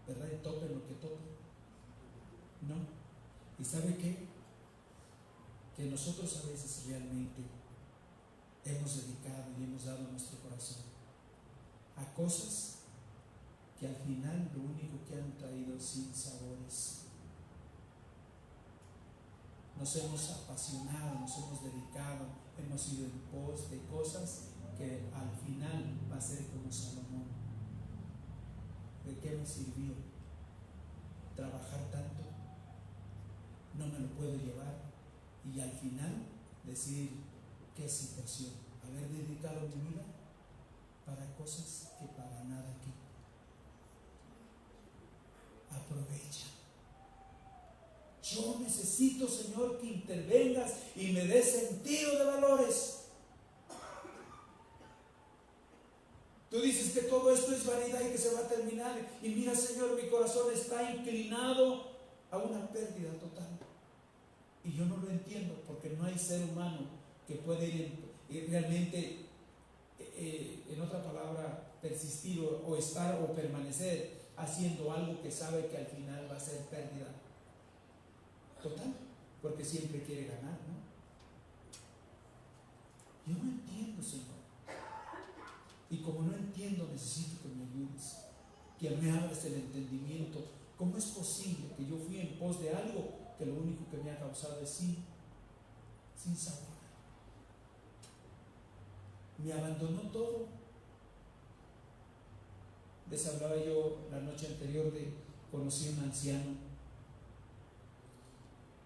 ¿verdad? Y tope lo que tope. ¿No? ¿Y sabe qué? Que nosotros a veces realmente hemos dedicado y hemos dado nuestro corazón a cosas que al final lo único que han traído sin sabores. Nos hemos apasionado, nos hemos dedicado, hemos ido en pos de cosas que al final va a ser como Salomón. ¿De qué me sirvió trabajar tanto? No me lo puedo llevar. Y al final decir, qué situación, haber dedicado mi vida para cosas que para nada aquí. Aprovecha. Yo necesito, Señor, que intervengas y me des sentido de valores. Tú dices que todo esto es vanidad y que se va a terminar. Y mira, Señor, mi corazón está inclinado a una pérdida total. Y yo no lo entiendo, porque no hay ser humano que pueda ir realmente, en otra palabra, persistir o estar o permanecer haciendo algo que sabe que al final va a ser pérdida total, porque siempre quiere ganar, ¿no? Yo no entiendo, Señor. Y como no entiendo, necesito que me ayudes, que me abras el entendimiento. ¿Cómo es posible que yo fui en pos de algo que lo único que me ha causado es sin sabor? Me abandonó todo. Les hablaba yo la noche anterior conocí a un anciano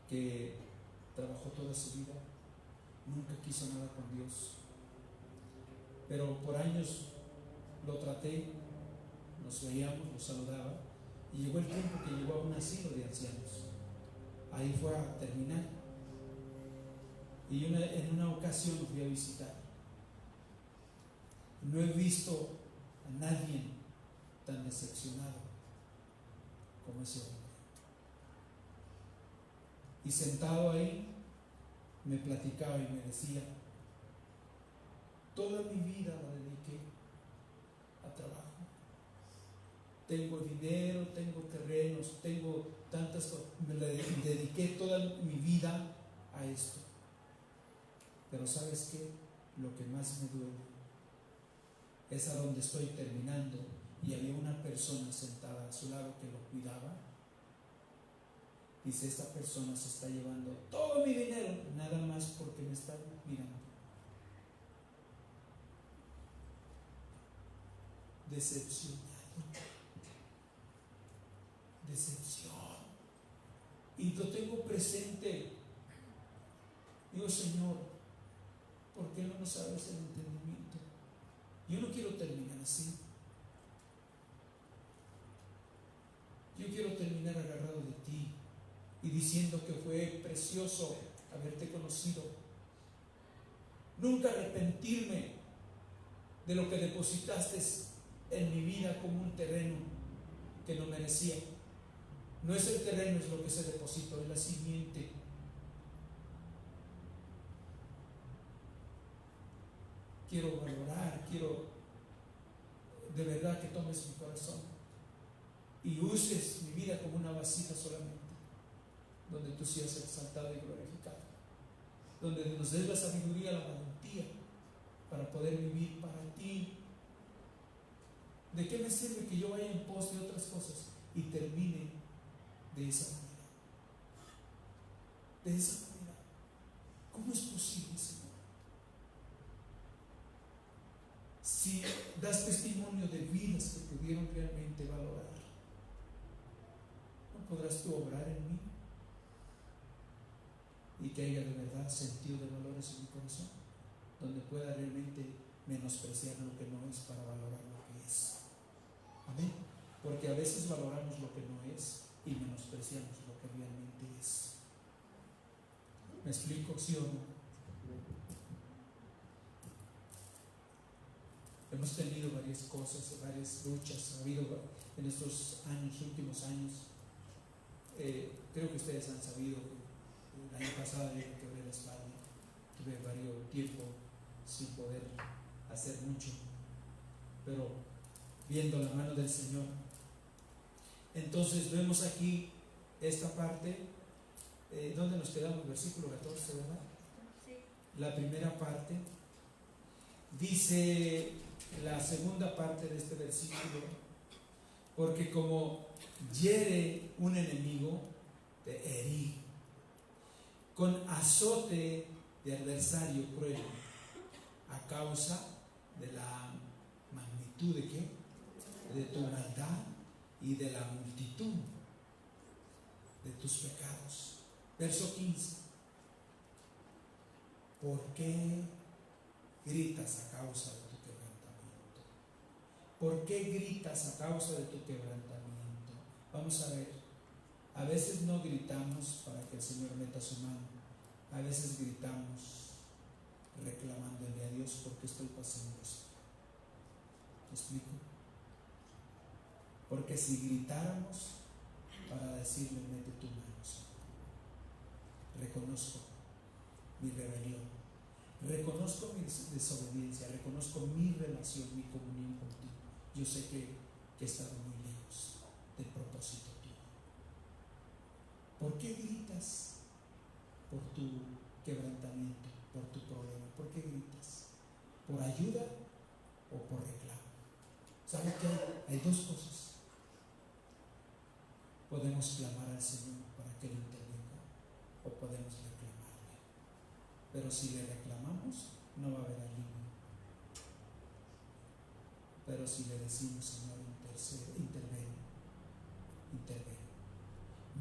que trabajó toda su vida, nunca quiso nada con Dios, pero por años lo traté, nos veíamos, lo saludaba, y llegó el tiempo que llegó a un asilo de ancianos. Ahí fue a terminar, y en una ocasión lo fui a visitar. No he visto a nadie tan decepcionado como ese hombre. Y sentado ahí me platicaba y me decía: toda mi vida la dediqué a trabajo. Tengo dinero, tengo terrenos, tengo tantas cosas. Me dediqué toda mi vida a esto. Pero ¿sabes qué? Lo que más me duele es a donde estoy terminando y había una persona sentada a su lado que lo cuidaba. Dice: esta persona se está llevando todo mi dinero, nada más porque me está mirando. Decepcionado. Decepción. Y lo tengo presente. Digo: Señor, ¿por qué no nos abres el entendimiento? Yo no quiero terminar así. Yo quiero terminar agarrado de ti y diciendo que fue precioso haberte conocido. Nunca arrepentirme de lo que depositaste en mi vida como un terreno que no merecía. No es el terreno, es lo que se depositó, es la simiente. Quiero valorar, quiero de verdad que tomes mi corazón y uses mi vida como una vasija solamente, donde tú seas exaltado y glorificado, donde nos des la sabiduría, la valentía para poder vivir para ti. ¿De qué me sirve que yo vaya en pos de otras cosas y termine de esa manera? De esa manera. ¿Cómo es posible, Señor? Si das testimonio de vidas que pudieron realmente valorar, ¿no podrás tú obrar en mí? Y que haya de verdad sentido de valores en mi corazón, donde pueda realmente menospreciar lo que no es para valorar lo que es. Amén. Porque a veces valoramos lo que no es y menospreciamos lo que realmente es. ¿Me explico? ¿Sí o no? Hemos tenido varias cosas, varias luchas, ha habido en estos últimos años. Creo que ustedes han sabido que el año pasado yo me quebré la espalda, tuve varios tiempo sin poder hacer mucho, pero viendo la mano del Señor. Entonces vemos aquí esta parte, ¿dónde nos quedamos? Versículo 14, ¿verdad? Sí. La primera parte dice, la segunda parte de este versículo: porque como hiere un enemigo, te herí con azote de adversario cruel, a causa de la magnitud de ¿qué? De tu maldad y de la multitud de tus pecados. Verso 15: ¿por qué gritas a causa de tu quebrantamiento? ¿Por qué gritas a causa de tu quebrantamiento? Vamos a ver, a veces no gritamos para que el Señor meta su mano, a veces gritamos reclamándole a Dios: ¿por qué estoy pasando esto? ¿Me explico? Porque si gritáramos para decirle: mete tu mano, Señor, reconozco mi rebelión, reconozco mi desobediencia, reconozco mi relación, mi comunión contigo. Yo sé que he estado muy lejos del propósito tuyo. ¿Por qué gritas por tu quebrantamiento, por tu problema? ¿Por qué gritas? ¿Por ayuda o por reclamo? ¿Sabe qué? Hay dos cosas. Podemos clamar al Señor para que Él intervenga o podemos reclamarle. Pero si le reclamamos, no va a haber alivio. Pero si le decimos, Señor, interven,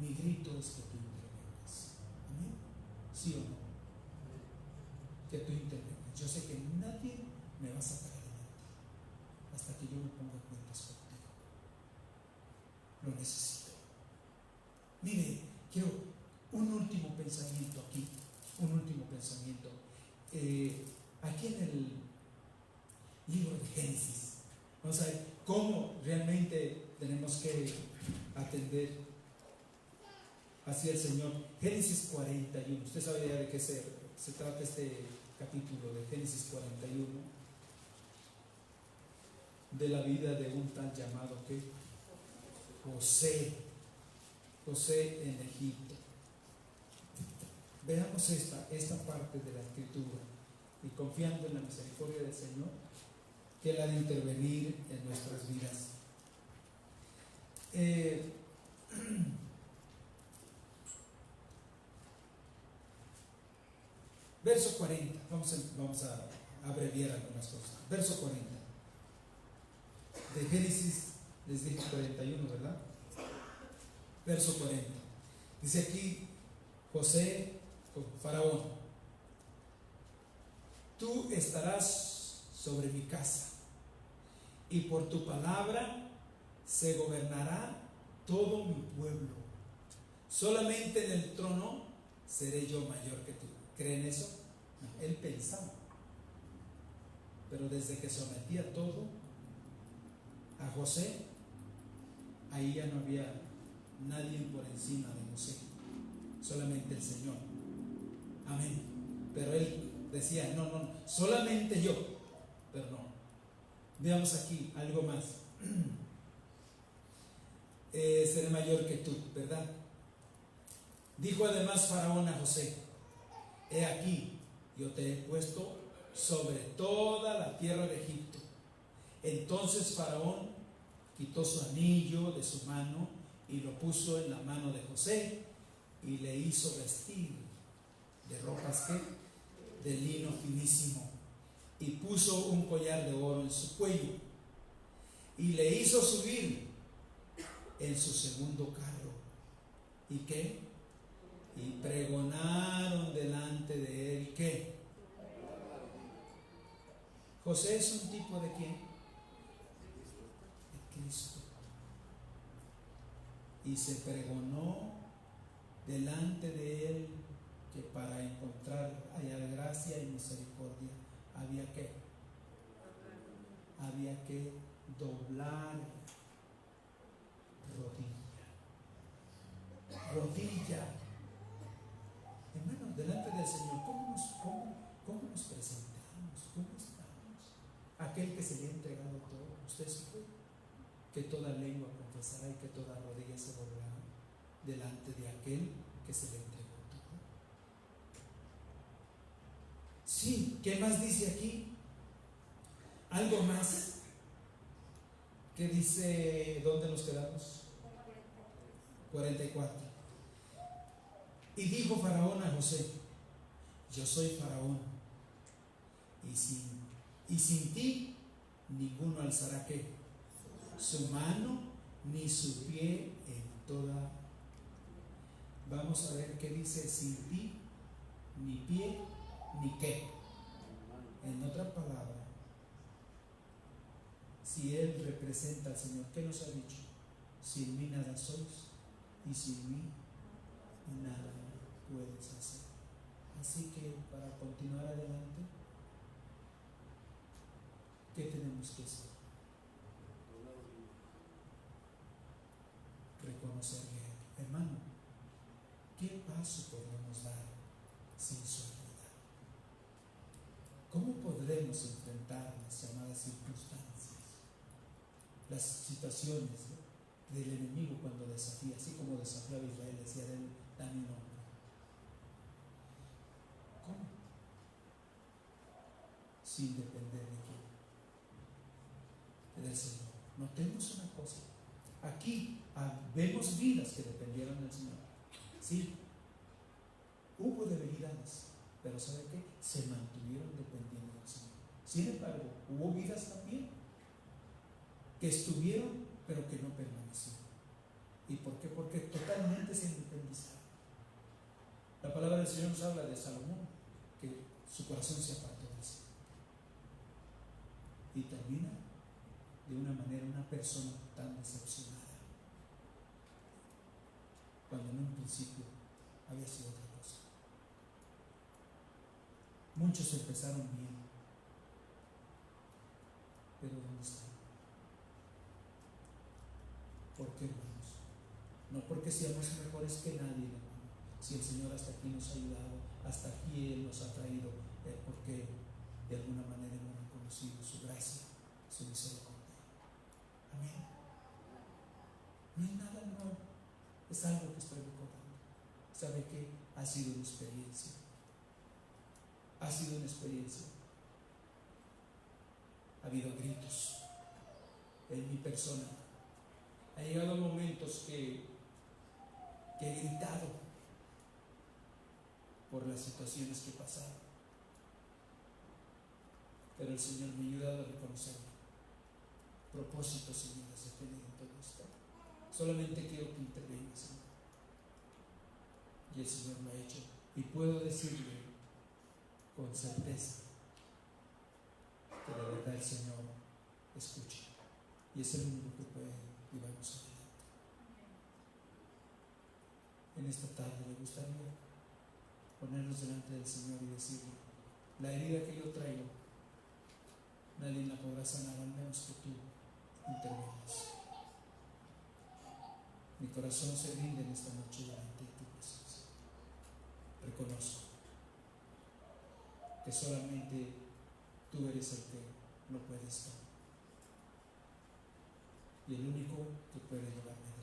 mi grito es que tú intervengas. ¿Amén? ¿Sí o no? Que tú intervengas. Yo sé que nadie me va a sacar adelante hasta que yo me ponga cuentas contigo. Lo necesito. Mire, quiero un último pensamiento aquí. Un último pensamiento. Aquí en el libro de Génesis, vamos a ver cómo realmente tenemos que atender hacia el Señor. Génesis 41. Usted sabe ya de qué se trata este capítulo de Génesis 41, de la vida de un tal llamado que José en Egipto. Veamos esta parte de la escritura y confiando en la misericordia del Señor, que Él ha de intervenir en nuestras vidas. Verso 40, vamos a abreviar algunas cosas. Verso 40 de Génesis, les dije 41, ¿verdad? Verso 40. Dice aquí José con Faraón: tú estarás sobre mi casa, y por tu palabra se gobernará todo mi pueblo. Solamente en el trono seré yo mayor que tú. ¿Creen eso? No, él pensaba. Pero desde que sometía todo a José, ahí ya no había nadie por encima de José, solamente el Señor. Amén. Pero él decía, no, solamente yo. Pero no. Veamos aquí algo más. Seré mayor que tú, ¿verdad? Dijo además Faraón a José: he aquí, yo te he puesto sobre toda la tierra de Egipto. Entonces Faraón quitó su anillo de su mano y lo puso en la mano de José y le hizo vestir de ropas de lino finísimo, y puso un collar de oro en su cuello y le hizo subir en su segundo carro. ¿Y qué? Y pregonaron delante de él. ¿Qué? José es un tipo de ¿quién? De Cristo. Y se pregonó delante de él que para encontrar allá gracia y misericordia había que doblar rodilla. Hermanos, delante del Señor, ¿cómo nos presentamos? ¿Cómo estamos? Aquel que se le ha entregado todo, usted sabe que toda lengua confesará y que toda rodilla se doblará delante de aquel que se le entregó todo. Sí, ¿qué más dice aquí? Algo más. ¿Qué dice? ¿Dónde nos quedamos? 44. Y dijo Faraón a José: yo soy Faraón, y sin ti ninguno alzará ¿qué? Su mano ni su pie en toda. Vamos a ver qué dice: sin ti, ni pie, ni qué. En otra palabra, si Él representa al Señor, ¿qué nos ha dicho? Sin mí nada sois, y sin mí nada puedes hacer. Así que para continuar adelante, ¿qué tenemos que hacer? Reconocerle, hermano, ¿qué paso podremos dar sin su ayuda? ¿Cómo podremos enfrentar las llamadas circunstancias, las situaciones del enemigo cuando desafía, así como desafiaba a Israel, decía de él, dame un hombre? ¿Cómo? Sin depender de quién, del Señor. Notemos una cosa, aquí vemos vidas que dependieron del Señor, sí, hubo debilidades, pero ¿sabe qué? Se mantuvieron dependiendo del Señor. Sin embargo, hubo vidas también que estuvieron, pero que no permanecieron. ¿Y por qué? Porque totalmente se independizaron. La palabra del Señor nos habla de Salomón, que su corazón se apartó del Señor. Y termina de una manera una persona tan decepcionada, cuando en un principio había sido otra cosa. Muchos empezaron bien, pero ¿dónde están? ¿Por qué, hermanos? No porque seamos mejores que nadie, hermano. Si el Señor hasta aquí nos ha ayudado, hasta aquí Él nos ha traído, es porque de alguna manera hemos reconocido su gracia, su misericordia. Amén. No hay nada nuevo, es algo que estoy recordando. ¿Sabe qué? Ha sido una experiencia. Ha sido una experiencia. Ha habido gritos en mi persona. Ha llegado momentos que he gritado por las situaciones que he pasado. Pero el Señor me ha ayudado a reconocerlo. Propósito, Señor, de tener en todo esto. Solamente quiero que intervenga, Señor. Y el Señor lo ha hecho. Y puedo decirle con certeza que de verdad el Señor escucha. Y es el único que puede llevarnos adelante. En esta tarde me gustaría ponernos delante del Señor y decirle: la herida que yo traigo, nadie la podrá sanar al menos que tú intervengas. Mi corazón se rinde en esta noche delante de tu presencia. Reconozco que solamente tú eres el que lo puedes dar. Y el único que puede llevarme adelante.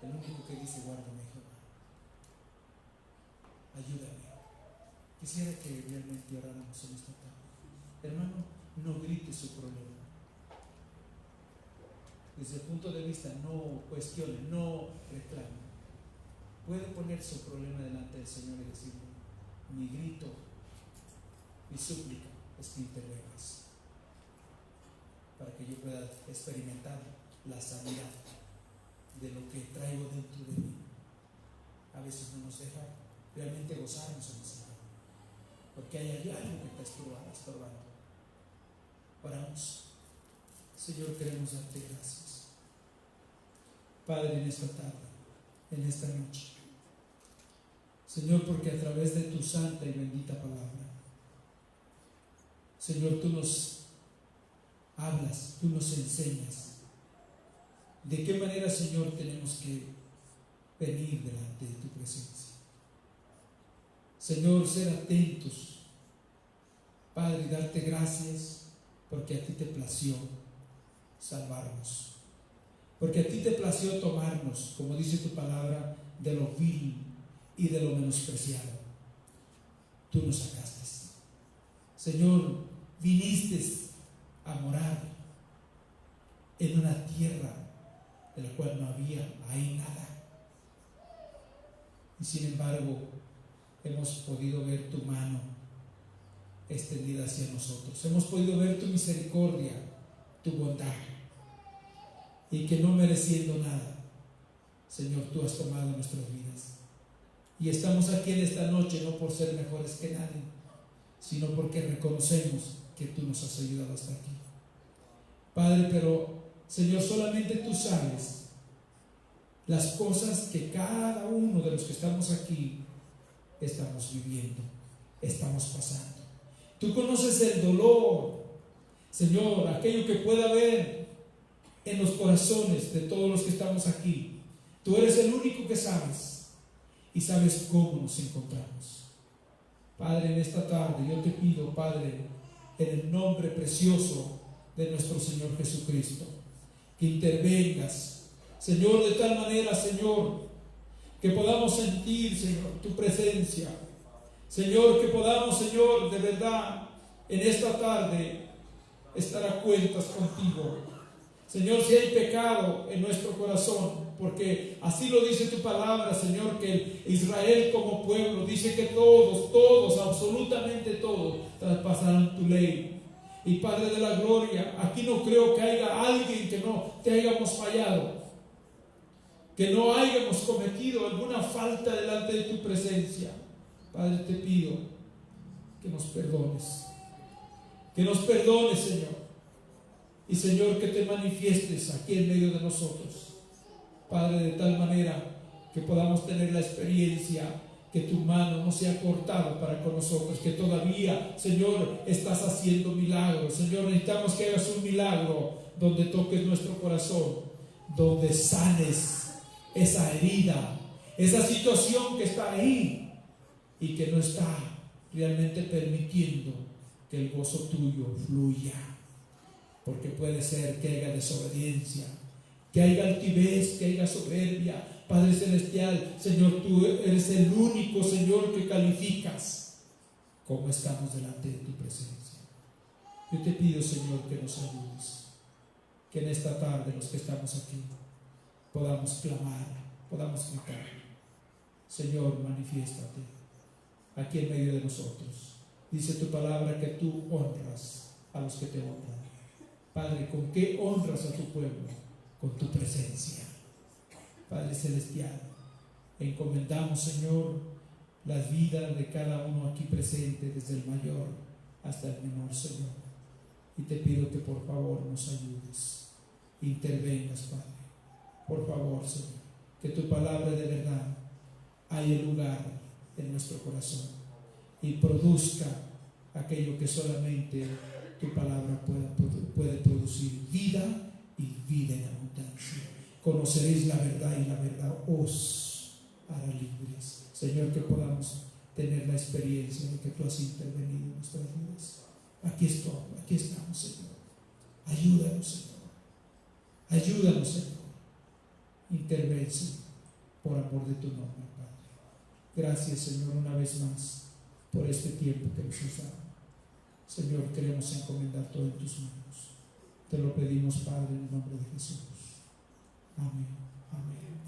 El único que dice: guárdame, Jehová. Ayúdame. Quisiera que realmente oráramos en esta tarde. Hermano, no grite su problema. Desde el punto de vista, no cuestione, no reclame. Puede poner su problema delante del Señor y decirle: mi grito, mi súplica es que intervengas, para que yo pueda experimentar la sanidad de lo que traigo dentro de mí. A veces no nos deja realmente gozarnos en el Señor, porque hay algo que está estorbando. Oramos. Señor, queremos darte gracias, Padre, en esta tarde, en esta noche. Señor, porque a través de tu santa y bendita palabra, Señor, tú nos hablas, tú nos enseñas de qué manera, Señor, tenemos que venir delante de tu presencia. Señor, ser atentos, Padre, y darte gracias porque a ti te plació salvarnos, porque a ti te plació tomarnos, como dice tu palabra, de lo vil y de lo menospreciado. Tú nos sacaste, Señor. Viniste a morar en una tierra de la cual no había nada, y sin embargo hemos podido ver tu mano extendida hacia nosotros, hemos podido ver tu misericordia, tu bondad, y que no mereciendo nada, Señor, tú has tomado nuestras vidas, y estamos aquí en esta noche no por ser mejores que nadie, sino porque reconocemos que tú nos has ayudado hasta aquí, Padre. Pero Señor, solamente tú sabes las cosas que cada uno de los que estamos aquí estamos viviendo, estamos pasando. Tú conoces el dolor, Señor, aquello que pueda haber en los corazones de todos los que estamos aquí. Tú eres el único que sabes. y sabes cómo nos encontramos. Padre, en esta tarde yo te pido, Padre, en el nombre precioso de nuestro Señor Jesucristo, que intervengas, Señor, de tal manera, Señor, que podamos sentir, Señor, tu presencia. Señor, que podamos, Señor, de verdad, en esta tarde estar a cuentas contigo. Señor, si hay pecado en nuestro corazón, porque así lo dice tu palabra, Señor, que Israel como pueblo dice que todos, absolutamente todos, traspasarán tu ley. Y Padre de la gloria, aquí no creo que haya alguien que no te hayamos fallado, que no hayamos cometido alguna falta delante de tu presencia. Padre, te pido que nos perdones, Señor. Y Señor, que te manifiestes aquí en medio de nosotros, Padre, de tal manera que podamos tener la experiencia que tu mano no se ha cortado para con nosotros, que todavía, Señor, estás haciendo milagros. Señor, necesitamos que hagas un milagro donde toques nuestro corazón, donde sanes esa herida, esa situación que está ahí y que no está realmente permitiendo que el gozo tuyo fluya. Porque puede ser que haya desobediencia, que haya altivez, que haya soberbia. Padre Celestial, Señor, tú eres el único, Señor, que calificas cómo estamos delante de tu presencia. Yo te pido, Señor, que nos ayudes, que en esta tarde los que estamos aquí podamos clamar, podamos gritar: Señor, manifiéstate aquí en medio de nosotros. Dice tu palabra que tú honras a los que te honran. Padre, ¿con qué honras a tu pueblo? Con tu presencia. Padre Celestial, encomendamos, Señor, las vidas de cada uno aquí presente, desde el mayor hasta el menor, Señor. Y te pido que por favor nos ayudes, intervengas, Padre. Por favor, Señor, que tu palabra de verdad haya lugar en nuestro corazón y produzca aquello que solamente tu palabra puede producir: vida y vida en abundancia. Conoceréis la verdad y la verdad os hará libres. Señor, que podamos tener la experiencia de que tú has intervenido en nuestras vidas. Aquí estamos, Señor. Ayúdanos, Señor. Ayúdanos, Señor. Interven, Señor, por amor de tu nombre, Padre. Gracias, Señor, una vez más por este tiempo que nos has dado. Señor, queremos encomendar todo en tus manos. Te lo pedimos, Padre, en el nombre de Jesús. Amén. Amén.